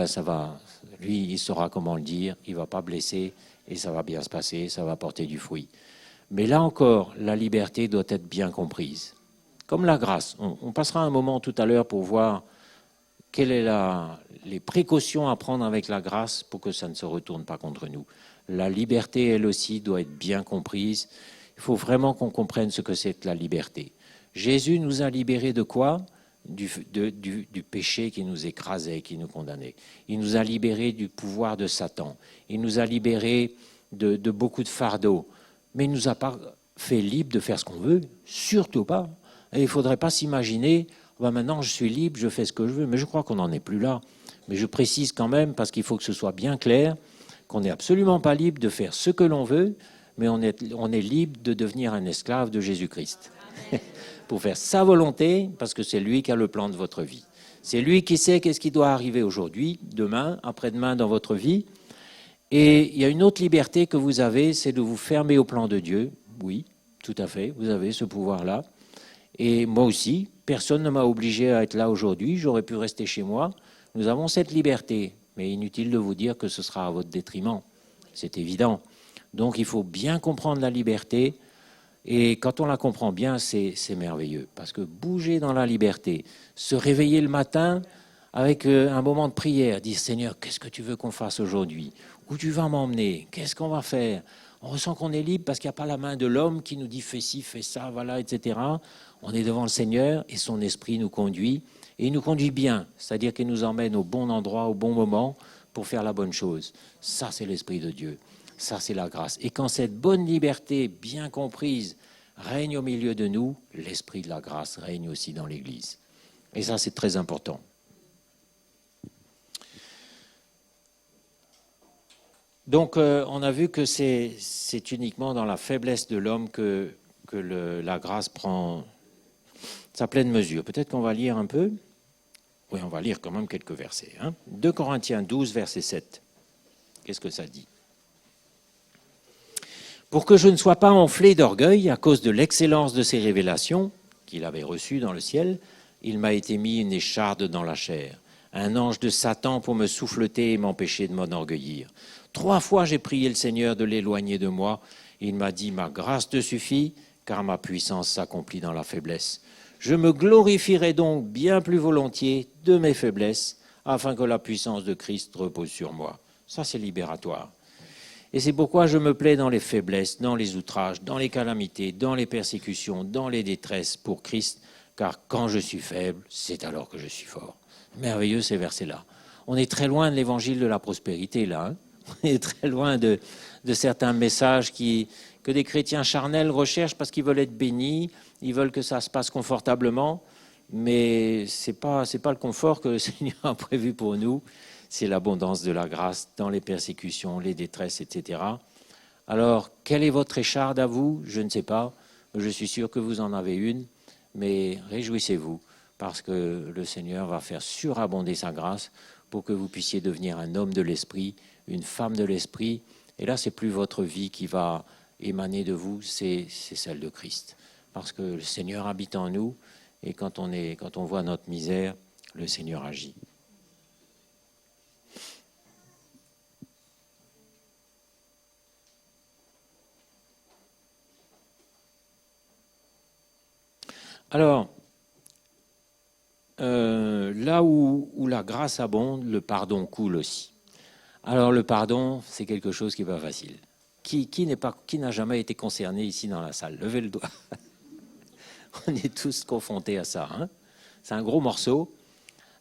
ça va. Lui, il saura comment le dire, il ne va pas blesser, et ça va bien se passer, ça va porter du fruit. Mais là encore, la liberté doit être bien comprise. Comme la grâce. On passera un moment tout à l'heure pour voir quelles sont les précautions à prendre avec la grâce pour que ça ne se retourne pas contre nous. La liberté, elle aussi, doit être bien comprise. Il faut vraiment qu'on comprenne ce que c'est que la liberté. Jésus nous a libérés de quoi ? Du péché qui nous écrasait, qui nous condamnait. Il nous a libérés du pouvoir de Satan. Il nous a libérés de beaucoup de fardeaux. Mais il ne nous a pas fait libres de faire ce qu'on veut, surtout pas. Et il ne faudrait pas s'imaginer, maintenant je suis libre, je fais ce que je veux. Mais je crois qu'on n'en est plus là. Mais je précise quand même, parce qu'il faut que ce soit bien clair, qu'on n'est absolument pas libre de faire ce que l'on veut, mais on est libre de devenir un esclave de Jésus-Christ. Pour faire sa volonté, parce que c'est lui qui a le plan de votre vie. C'est lui qui sait qu'est-ce qui doit arriver aujourd'hui, demain, après-demain dans votre vie. Et il y a une autre liberté que vous avez, c'est de vous fermer au plan de Dieu. Oui, tout à fait, vous avez ce pouvoir-là. Et moi aussi, personne ne m'a obligé à être là aujourd'hui, j'aurais pu rester chez moi. Nous avons cette liberté. Mais inutile de vous dire que ce sera à votre détriment. C'est évident. Donc il faut bien comprendre la liberté. Et quand on la comprend bien, c'est merveilleux. Parce que bouger dans la liberté, se réveiller le matin avec un moment de prière, dire Seigneur, qu'est-ce que tu veux qu'on fasse aujourd'hui? Où tu vas m'emmener? Qu'est-ce qu'on va faire? On ressent qu'on est libre parce qu'il n'y a pas la main de l'homme qui nous dit fais ci, fais ça, voilà, etc. On est devant le Seigneur et son esprit nous conduit. Et il nous conduit bien, c'est-à-dire qu'il nous emmène au bon endroit, au bon moment pour faire la bonne chose. Ça, c'est l'Esprit de Dieu. Ça, c'est la grâce. Et quand cette bonne liberté bien comprise règne au milieu de nous, l'Esprit de la grâce règne aussi dans l'Église. Et ça, c'est très important. Donc, on a vu que c'est uniquement dans la faiblesse de l'homme que la grâce prend sa pleine mesure. Peut-être qu'on va lire un peu. Oui, on va lire quand même quelques versets. 2 Corinthiens 12, verset 7. Qu'est-ce que ça dit ? Pour que je ne sois pas enflé d'orgueil à cause de l'excellence de ces révélations qu'il avait reçues dans le ciel, il m'a été mis une écharde dans la chair, un ange de Satan pour me souffleter et m'empêcher de m'enorgueillir. 3 fois j'ai prié le Seigneur de l'éloigner de moi. Il m'a dit, ma grâce te suffit, car ma puissance s'accomplit dans la faiblesse. Je me glorifierai donc bien plus volontiers de mes faiblesses, afin que la puissance de Christ repose sur moi. Ça, c'est libératoire. Et c'est pourquoi je me plais dans les faiblesses, dans les outrages, dans les calamités, dans les persécutions, dans les détresses pour Christ, car quand je suis faible, c'est alors que je suis fort. Merveilleux ces versets-là. On est très loin de l'évangile de la prospérité, là. On est très loin de certains messages que des chrétiens charnels recherchent parce qu'ils veulent être bénis, ils veulent que ça se passe confortablement, mais ce n'est pas le confort que le Seigneur a prévu pour nous, c'est l'abondance de la grâce dans les persécutions, les détresses, etc. Alors, quelle est votre écharde à vous? Je ne sais pas, je suis sûr que vous en avez une, mais réjouissez-vous, parce que le Seigneur va faire surabonder sa grâce pour que vous puissiez devenir un homme de l'esprit, une femme de l'esprit. Et là, c'est plus votre vie qui va émaner de vous, c'est celle de Christ. Parce que le Seigneur habite en nous, et quand on voit notre misère, le Seigneur agit. Alors, là où la grâce abonde, le pardon coule aussi. Alors le pardon, c'est quelque chose qui n'est pas facile. Qui n'a jamais été concerné ici dans la salle? Levez le doigt. On est tous confrontés à ça. Hein, c'est un gros morceau,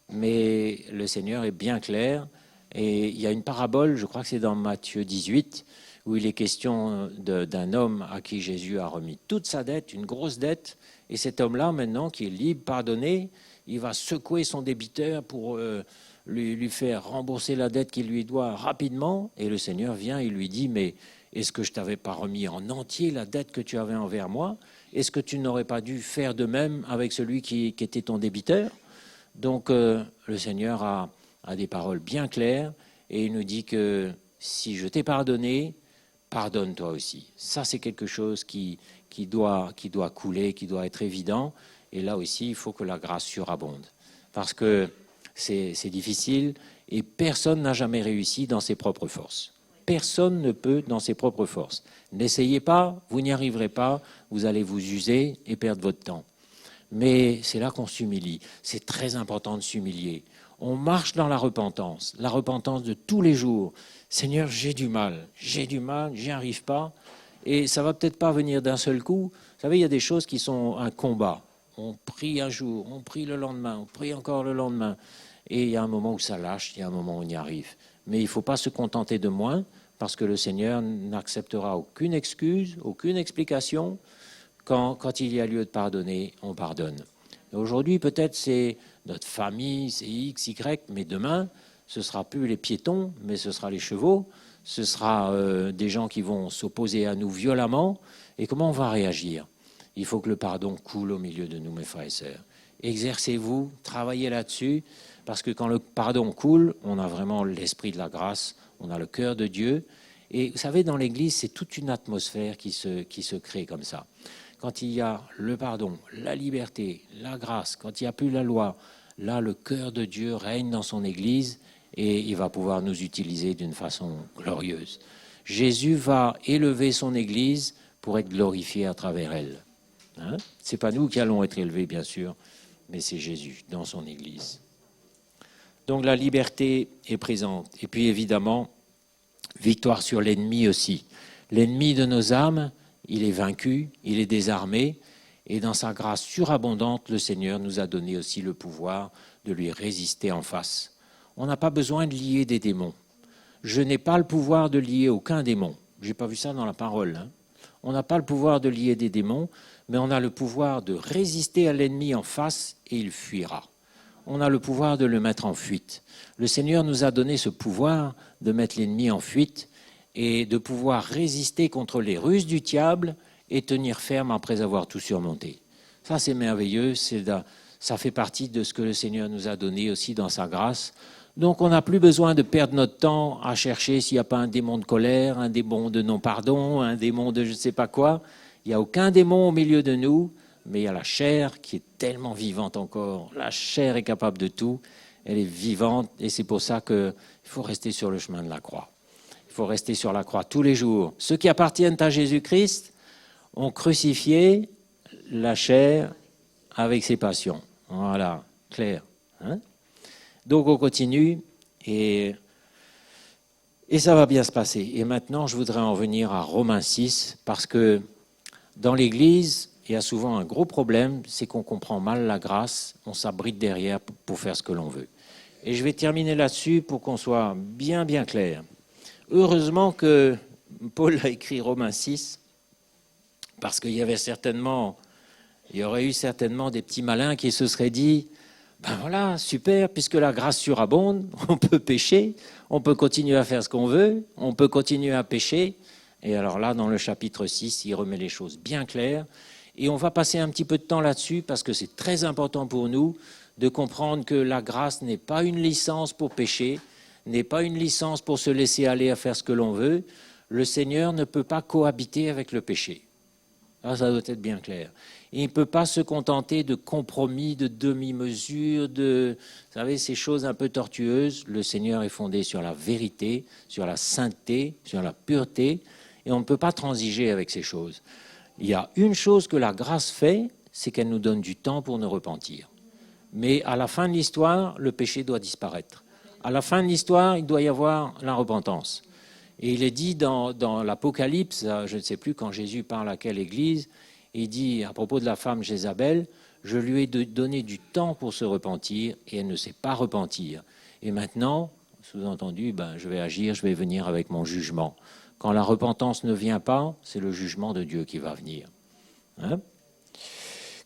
mais le Seigneur est bien clair. Et il y a une parabole, je crois que c'est dans Matthieu 18, où il est question d'un homme à qui Jésus a remis toute sa dette, une grosse dette. Et cet homme-là, maintenant, qui est libre, pardonné, il va secouer son débiteur pour lui faire rembourser la dette qu'il lui doit rapidement. Et le Seigneur vient et lui dit, mais est-ce que je t'avais pas remis en entier la dette que tu avais envers moi? Est-ce que tu n'aurais pas dû faire de même avec celui qui était ton débiteur? Donc le Seigneur a des paroles bien claires et il nous dit que si je t'ai pardonné, pardonne toi aussi. Ça, c'est quelque chose qui doit couler, qui doit être évident. Et là aussi, il faut que la grâce surabonde. Parce que c'est difficile et personne n'a jamais réussi dans ses propres forces. Personne ne peut dans ses propres forces. N'essayez pas, vous n'y arriverez pas, vous allez vous user et perdre votre temps. Mais c'est là qu'on s'humilie. C'est très important de s'humilier. On marche dans la repentance de tous les jours. Seigneur, j'ai du mal, j'y arrive pas. Et ça va peut-être pas venir d'un seul coup. Vous savez, il y a des choses qui sont un combat. On prie un jour, on prie le lendemain, on prie encore le lendemain. Et il y a un moment où ça lâche, il y a un moment où on y arrive. Mais il ne faut pas se contenter de moins, parce que le Seigneur n'acceptera aucune excuse, aucune explication. Quand il y a lieu de pardonner, on pardonne. Et aujourd'hui, peut-être, c'est notre famille, c'est X, Y, mais demain, ce ne sera plus les piétons, mais ce sera les chevaux, ce sera des gens qui vont s'opposer à nous violemment. Et comment on va réagir? Il faut que le pardon coule au milieu de nous, mes frères et sœurs. Exercez-vous, travaillez là-dessus, parce que quand le pardon coule, on a vraiment l'esprit de la grâce, on a le cœur de Dieu. Et vous savez, dans l'Église, c'est toute une atmosphère qui se crée comme ça. Quand il y a le pardon, la liberté, la grâce, quand il n'y a plus la loi, là, le cœur de Dieu règne dans son Église et il va pouvoir nous utiliser d'une façon glorieuse. Jésus va élever son Église pour être glorifié à travers elle. Hein? Ce n'est pas nous qui allons être élevés, bien sûr, mais c'est Jésus dans son Église. Donc la liberté est présente. Et puis évidemment, victoire sur l'ennemi aussi. L'ennemi de nos âmes, il est vaincu, il est désarmé, et dans sa grâce surabondante, le Seigneur nous a donné aussi le pouvoir de lui résister en face. On n'a pas besoin de lier des démons. Je n'ai pas le pouvoir de lier aucun démon. Je n'ai pas vu ça dans la parole. Hein. On n'a pas le pouvoir de lier des démons, mais on a le pouvoir de résister à l'ennemi en face et il fuira. On a le pouvoir de le mettre en fuite. Le Seigneur nous a donné ce pouvoir de mettre l'ennemi en fuite et de pouvoir résister contre les ruses du diable et tenir ferme après avoir tout surmonté. Ça, c'est merveilleux, ça fait partie de ce que le Seigneur nous a donné aussi dans sa grâce. Donc, on n'a plus besoin de perdre notre temps à chercher s'il n'y a pas un démon de colère, un démon de non-pardon, un démon de je ne sais pas quoi. Il n'y a aucun démon au milieu de nous, mais il y a la chair qui est tellement vivante encore. La chair est capable de tout, elle est vivante, et c'est pour ça qu'il faut rester sur le chemin de la croix. Il faut rester sur la croix tous les jours. Ceux qui appartiennent à Jésus-Christ ont crucifié la chair avec ses passions. Voilà, clair. Hein? Donc on continue et ça va bien se passer. Et maintenant, je voudrais en venir à Romains 6, parce que dans l'Église, il y a souvent un gros problème, c'est qu'on comprend mal la grâce, on s'abrite derrière pour faire ce que l'on veut. Et je vais terminer là-dessus pour qu'on soit bien clair. Heureusement que Paul a écrit Romains 6, parce qu'il y aurait eu certainement des petits malins qui se seraient dit, ben voilà, super, puisque la grâce surabonde, on peut pécher, on peut continuer à faire ce qu'on veut, on peut continuer à pécher. Et alors là, dans le chapitre 6, il remet les choses bien claires. Et on va passer un petit peu de temps là-dessus parce que c'est très important pour nous de comprendre que la grâce n'est pas une licence pour pécher, n'est pas une licence pour se laisser aller à faire ce que l'on veut. Le Seigneur ne peut pas cohabiter avec le péché. Ça doit être bien clair. Il ne peut pas se contenter de compromis, de demi-mesures, vous savez, ces choses un peu tortueuses. Le Seigneur est fondé sur la vérité, sur la sainteté, sur la pureté, et on ne peut pas transiger avec ces choses. Il y a une chose que la grâce fait, c'est qu'elle nous donne du temps pour nous repentir. Mais à la fin de l'histoire, le péché doit disparaître. À la fin de l'histoire, il doit y avoir la repentance. Et il est dit dans l'Apocalypse, je ne sais plus quand Jésus parle à quelle église, il dit à propos de la femme Jézabel, je lui ai donné du temps pour se repentir et elle ne sait pas repentir. Et maintenant, sous-entendu, je vais agir, je vais venir avec mon jugement. Quand la repentance ne vient pas, c'est le jugement de Dieu qui va venir. Hein?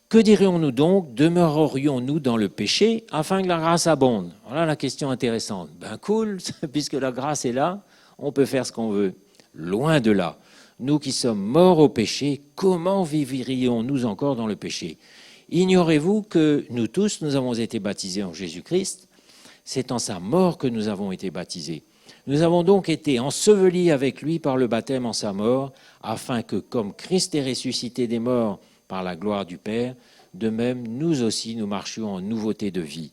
Que dirions-nous donc? Demeurerions-nous dans le péché afin que la grâce abonde? Voilà la question intéressante. Cool, puisque la grâce est là, on peut faire ce qu'on veut. Loin de là. Nous qui sommes morts au péché, comment vivrions-nous encore dans le péché? Ignorez-vous que nous tous, nous avons été baptisés en Jésus-Christ? C'est en sa mort que nous avons été baptisés. Nous avons donc été ensevelis avec lui par le baptême en sa mort, afin que, comme Christ est ressuscité des morts par la gloire du Père, de même, nous aussi, nous marchions en nouveauté de vie.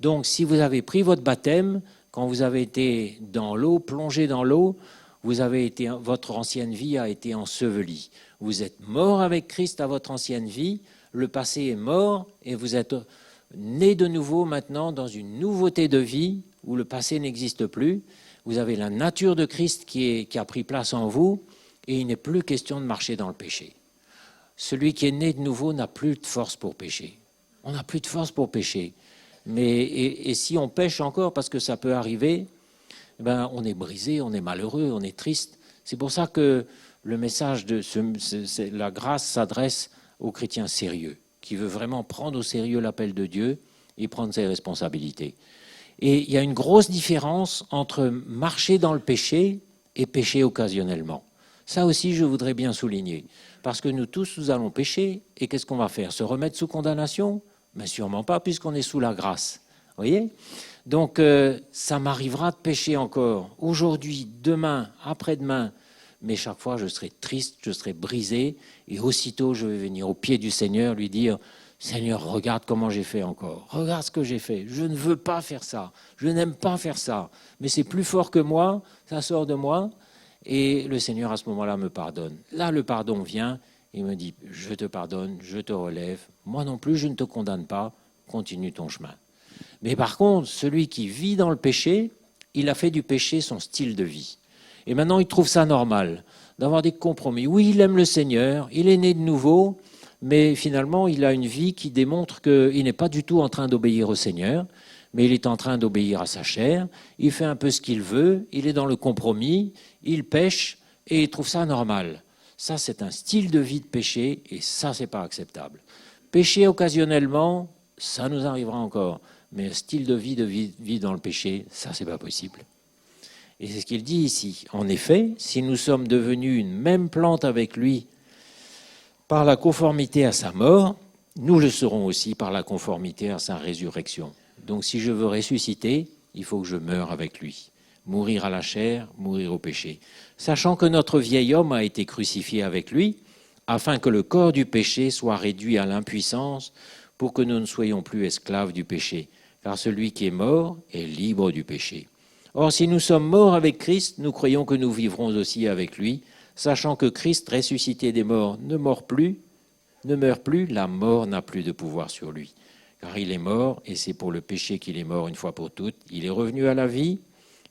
Donc, si vous avez pris votre baptême, quand vous avez été dans l'eau, plongé dans l'eau, votre ancienne vie a été ensevelie. Vous êtes mort avec Christ à votre ancienne vie, le passé est mort et vous êtes né de nouveau maintenant dans une nouveauté de vie où le passé n'existe plus. Vous avez la nature de Christ qui a pris place en vous et il n'est plus question de marcher dans le péché. Celui qui est né de nouveau n'a plus de force pour pécher. On n'a plus de force pour pécher. Et si on pêche encore, parce que ça peut arriver, on est brisé, on est malheureux, on est triste. C'est pour ça que le message de la grâce s'adresse aux chrétiens sérieux, qui veut vraiment prendre au sérieux l'appel de Dieu et prendre ses responsabilités. Et il y a une grosse différence entre marcher dans le péché et pécher occasionnellement. Ça aussi, je voudrais bien souligner. Parce que nous tous, nous allons pécher, et qu'est-ce qu'on va faire? Se remettre sous condamnation? Mais sûrement pas, puisqu'on est sous la grâce. Vous voyez? Donc, ça m'arrivera de pécher encore, aujourd'hui, demain, après-demain, mais chaque fois, je serai triste, je serai brisé, et aussitôt, je vais venir au pied du Seigneur, lui dire, Seigneur, regarde comment j'ai fait encore, regarde ce que j'ai fait, je ne veux pas faire ça, je n'aime pas faire ça, mais c'est plus fort que moi, ça sort de moi, et le Seigneur, à ce moment-là, me pardonne. Là, le pardon vient, il me dit, je te pardonne, je te relève, moi non plus, je ne te condamne pas, continue ton chemin. Mais par contre, celui qui vit dans le péché, il a fait du péché son style de vie. Et maintenant, il trouve ça normal d'avoir des compromis. Oui, il aime le Seigneur, il est né de nouveau, mais finalement, il a une vie qui démontre qu'il n'est pas du tout en train d'obéir au Seigneur, mais il est en train d'obéir à sa chair, il fait un peu ce qu'il veut, il est dans le compromis, il pêche et il trouve ça normal. Ça, c'est un style de vie de péché et ça, c'est pas acceptable. Pécher occasionnellement, ça nous arrivera encore. Mais un style de vie dans le péché, ça, c'est pas possible. Et c'est ce qu'il dit ici. En effet, si nous sommes devenus une même plante avec lui par la conformité à sa mort, nous le serons aussi par la conformité à sa résurrection. Donc si je veux ressusciter, il faut que je meure avec lui. Mourir à la chair, mourir au péché. Sachant que notre vieil homme a été crucifié avec lui, afin que le corps du péché soit réduit à l'impuissance, pour que nous ne soyons plus esclaves du péché. Car celui qui est mort est libre du péché. Or, si nous sommes morts avec Christ, nous croyons que nous vivrons aussi avec lui, sachant que Christ, ressuscité des morts, ne meurt plus, la mort n'a plus de pouvoir sur lui. Car il est mort, et c'est pour le péché qu'il est mort une fois pour toutes. Il est revenu à la vie,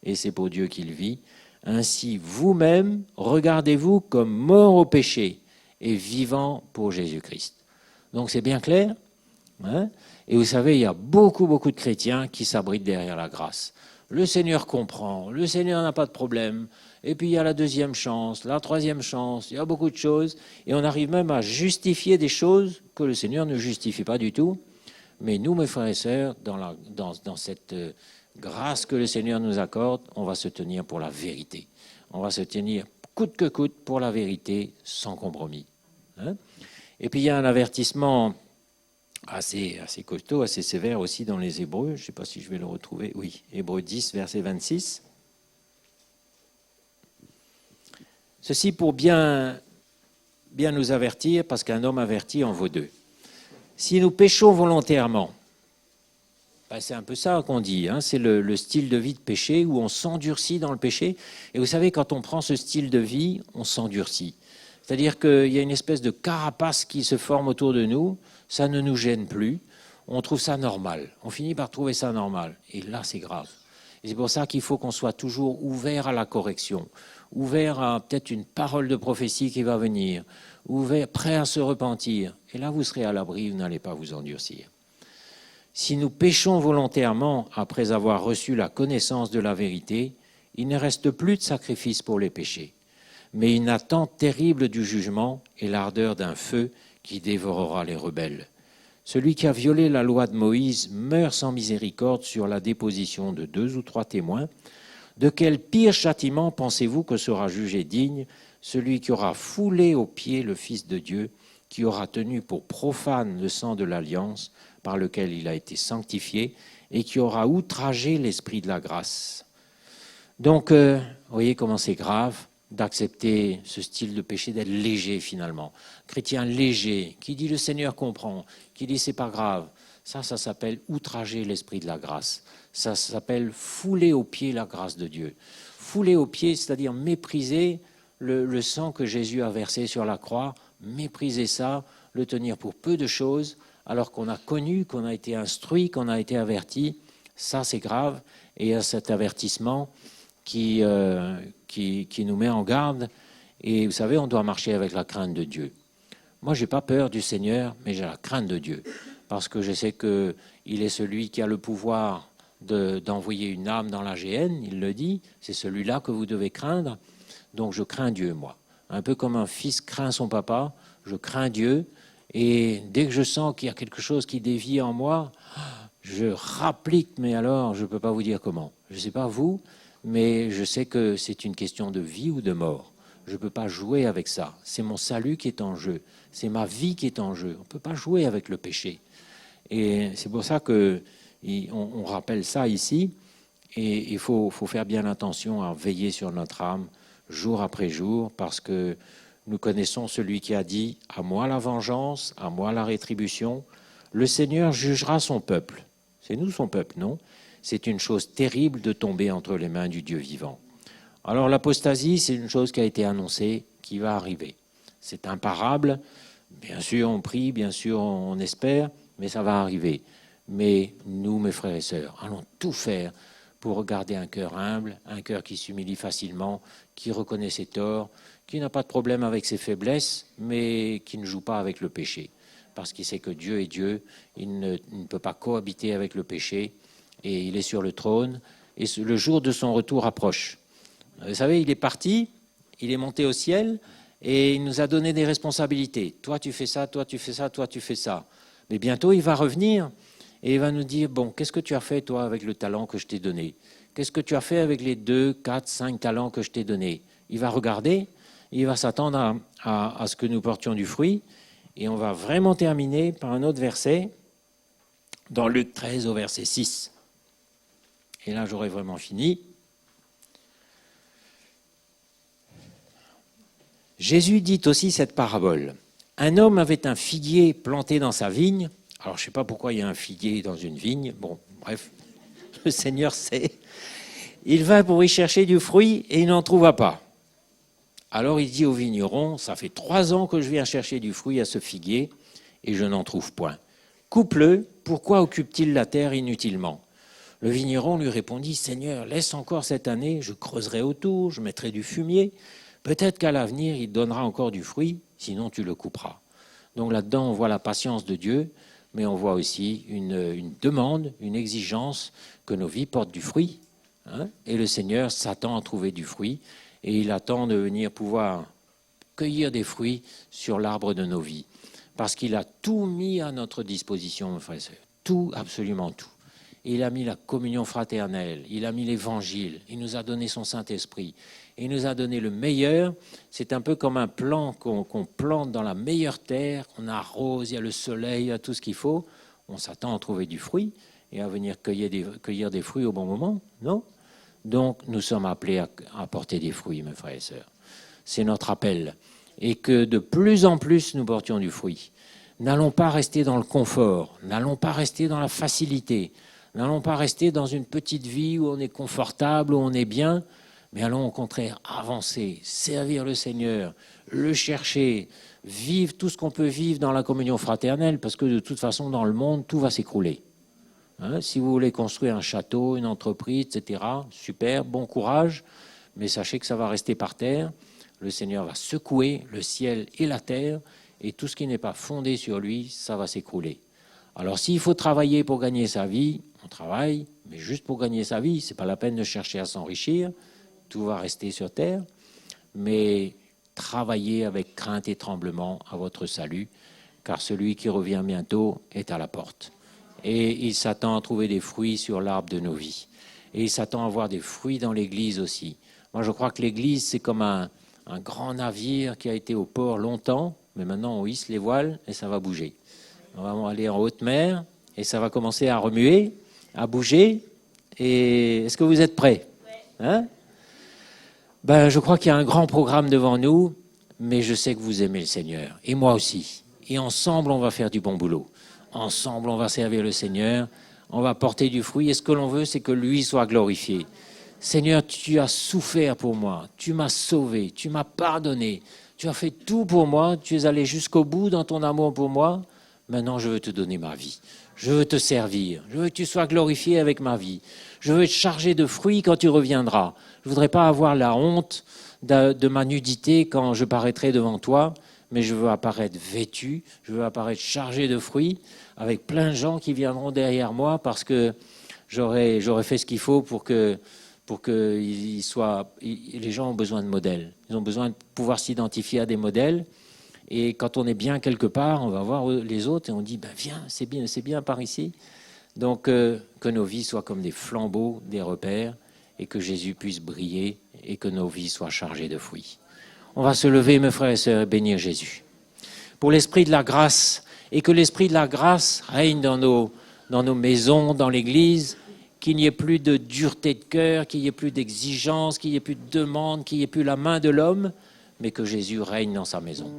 et c'est pour Dieu qu'il vit. Ainsi, vous-même, regardez-vous comme morts au péché et vivants pour Jésus-Christ. Donc c'est bien clair, hein? Et vous savez, il y a beaucoup de chrétiens qui s'abritent derrière la grâce. Le Seigneur comprend, le Seigneur n'a pas de problème. Et puis il y a la deuxième chance, la troisième chance, il y a beaucoup de choses. Et on arrive même à justifier des choses que le Seigneur ne justifie pas du tout. Mais nous, mes frères et sœurs, dans cette grâce que le Seigneur nous accorde, on va se tenir pour la vérité. On va se tenir coûte que coûte pour la vérité, sans compromis. Hein? Et puis il y a un avertissement assez costaud, assez sévère aussi dans les Hébreux. Je ne sais pas si je vais le retrouver. Oui, Hébreux 10, verset 26. Ceci pour bien nous avertir, parce qu'un homme averti en vaut deux. Si nous péchons volontairement, c'est un peu ça qu'on dit, hein, c'est le style de vie de péché où on s'endurcit dans le péché. Et vous savez, quand on prend ce style de vie, on s'endurcit. C'est-à-dire qu'il y a une espèce de carapace qui se forme autour de nous, ça ne nous gêne plus, on trouve ça normal, on finit par trouver ça normal. Et là, c'est grave. Et c'est pour ça qu'il faut qu'on soit toujours ouvert à la correction, ouvert à peut-être une parole de prophétie qui va venir, ouvert, prêt à se repentir. Et là, vous serez à l'abri, vous n'allez pas vous endurcir. Si nous péchons volontairement après avoir reçu la connaissance de la vérité, il ne reste plus de sacrifice pour les péchés, mais une attente terrible du jugement et l'ardeur d'un feu qui dévorera les rebelles. Celui qui a violé la loi de Moïse meurt sans miséricorde sur la déposition de 2 ou 3 témoins. De quel pire châtiment pensez-vous que sera jugé digne celui qui aura foulé aux pieds le Fils de Dieu, qui aura tenu pour profane le sang de l'alliance par lequel il a été sanctifié et qui aura outragé l'esprit de la grâce. Donc, vous voyez comment c'est grave d'accepter ce style de péché, d'être léger finalement. Chrétien léger, qui dit le Seigneur comprend, qui dit c'est pas grave. Ça s'appelle outrager l'esprit de la grâce. Ça s'appelle fouler aux pieds la grâce de Dieu. Fouler aux pieds, c'est-à-dire mépriser le sang que Jésus a versé sur la croix, mépriser ça, le tenir pour peu de choses, alors qu'on a connu, qu'on a été instruit, qu'on a été averti. Ça, c'est grave. Et il y a cet avertissement qui nous met en garde. Et vous savez, on doit marcher avec la crainte de Dieu. Moi, je n'ai pas peur du Seigneur, mais j'ai la crainte de Dieu. Parce que je sais qu'il est celui qui a le pouvoir d'envoyer une âme dans la géhenne, il le dit. C'est celui-là que vous devez craindre. Donc, je crains Dieu, moi. Un peu comme un fils craint son papa, je crains Dieu. Et dès que je sens qu'il y a quelque chose qui dévie en moi, je rapplique, mais alors, je ne peux pas vous dire comment. Je ne sais pas vous, mais je sais que c'est une question de vie ou de mort. Je ne peux pas jouer avec ça. C'est mon salut qui est en jeu. C'est ma vie qui est en jeu. On ne peut pas jouer avec le péché. Et c'est pour ça qu'on rappelle ça ici. Et il faut faire bien attention à veiller sur notre âme jour après jour, parce que nous connaissons celui qui a dit « À moi la vengeance, à moi la rétribution ». Le Seigneur jugera son peuple. C'est nous son peuple, non? C'est une chose terrible de tomber entre les mains du Dieu vivant. Alors l'apostasie, c'est une chose qui a été annoncée, qui va arriver. C'est imparable. Bien sûr, on prie, bien sûr, on espère, mais ça va arriver. Mais nous, mes frères et sœurs, allons tout faire pour regarder un cœur humble, un cœur qui s'humilie facilement, qui reconnaît ses torts, qui n'a pas de problème avec ses faiblesses, mais qui ne joue pas avec le péché. Parce qu'il sait que Dieu est Dieu, il ne peut pas cohabiter avec le péché, et il est sur le trône, et le jour de son retour approche. Vous savez, il est parti, il est monté au ciel, et il nous a donné des responsabilités. Toi, tu fais ça, toi, tu fais ça, toi, tu fais ça. Mais bientôt, il va revenir, et il va nous dire, bon, qu'est-ce que tu as fait, toi, avec le talent que je t'ai donné? Qu'est-ce que tu as fait avec les 2, 4, 5 talents que je t'ai donnés? Il va regarder, il va s'attendre à ce que nous portions du fruit, et on va vraiment terminer par un autre verset, dans Luc 13 au verset 6. Et là, j'aurai vraiment fini. Jésus dit aussi cette parabole. Un homme avait un figuier planté dans sa vigne. Alors, je ne sais pas pourquoi il y a un figuier dans une vigne. Bon, bref, le Seigneur sait. Il va pour y chercher du fruit et il n'en trouva pas. Alors, il dit au vigneron, ça fait 3 ans que je viens chercher du fruit à ce figuier et je n'en trouve point. Coupe-le, pourquoi occupe-t-il la terre inutilement? Le vigneron lui répondit, Seigneur, laisse encore cette année, je creuserai autour, je mettrai du fumier. Peut-être qu'à l'avenir, il donnera encore du fruit, sinon tu le couperas. Donc là-dedans, on voit la patience de Dieu, mais on voit aussi une demande, une exigence que nos vies portent du fruit. Hein, et le Seigneur s'attend à trouver du fruit, et il attend de venir pouvoir cueillir des fruits sur l'arbre de nos vies. Parce qu'il a tout mis à notre disposition, mes frères et sœurs. Tout, absolument tout. Et il a mis la communion fraternelle, il a mis l'évangile, il nous a donné son Saint-Esprit. Et il nous a donné le meilleur. C'est un peu comme un plant qu'on plante dans la meilleure terre, on arrose, il y a le soleil, il y a tout ce qu'il faut. On s'attend à trouver du fruit et à venir cueillir des fruits au bon moment, non? Donc nous sommes appelés à porter des fruits, mes frères et sœurs. C'est notre appel. Et que de plus en plus nous portions du fruit. N'allons pas rester dans le confort, n'allons pas rester dans la facilité, n'allons pas rester dans une petite vie où on est confortable, où on est bien, mais allons au contraire avancer, servir le Seigneur, le chercher, vivre tout ce qu'on peut vivre dans la communion fraternelle, parce que de toute façon, dans le monde, tout va s'écrouler. Hein, si vous voulez construire un château, une entreprise, etc., super, bon courage, mais sachez que ça va rester par terre. Le Seigneur va secouer le ciel et la terre, et tout ce qui n'est pas fondé sur lui, ça va s'écrouler. Alors s'il faut travailler pour gagner sa vie, on travaille, mais juste pour gagner sa vie, ce n'est pas la peine de chercher à s'enrichir, tout va rester sur terre, mais travaillez avec crainte et tremblement à votre salut, car celui qui revient bientôt est à la porte. Et il s'attend à trouver des fruits sur l'arbre de nos vies. Et il s'attend à voir des fruits dans l'Église aussi. Moi, je crois que l'Église, c'est comme un grand navire qui a été au port longtemps, mais maintenant on hisse les voiles et ça va bouger. On va aller en haute mer et ça va commencer à remuer, à bouger. Et est-ce que vous êtes prêts? Hein? Ben, je crois qu'il y a un grand programme devant nous, mais je sais que vous aimez le Seigneur, et moi aussi. Et ensemble, on va faire du bon boulot. Ensemble, on va servir le Seigneur, on va porter du fruit, et ce que l'on veut, c'est que lui soit glorifié. Seigneur, tu as souffert pour moi, tu m'as sauvé, tu m'as pardonné, tu as fait tout pour moi, tu es allé jusqu'au bout dans ton amour pour moi. Maintenant, je veux te donner ma vie. Je veux te servir. Je veux que tu sois glorifié avec ma vie. Je veux être chargé de fruits quand tu reviendras. Je ne voudrais pas avoir la honte de ma nudité quand je paraîtrai devant toi, mais je veux apparaître vêtu, je veux apparaître chargé de fruits, avec plein de gens qui viendront derrière moi parce que j'aurais fait ce qu'il faut pour que les gens ont besoin de modèles. Ils ont besoin de pouvoir s'identifier à des modèles. Et quand on est bien quelque part, on va voir les autres et on dit, ben viens, c'est bien par ici. Donc que nos vies soient comme des flambeaux, des repères, et que Jésus puisse briller et que nos vies soient chargées de fruits. On va se lever, mes frères et sœurs, et bénir Jésus. Pour l'esprit de la grâce, et que l'esprit de la grâce règne dans nos maisons, dans l'Église, qu'il n'y ait plus de dureté de cœur, qu'il n'y ait plus d'exigence, qu'il n'y ait plus de demande, qu'il n'y ait plus la main de l'homme, mais que Jésus règne dans sa maison.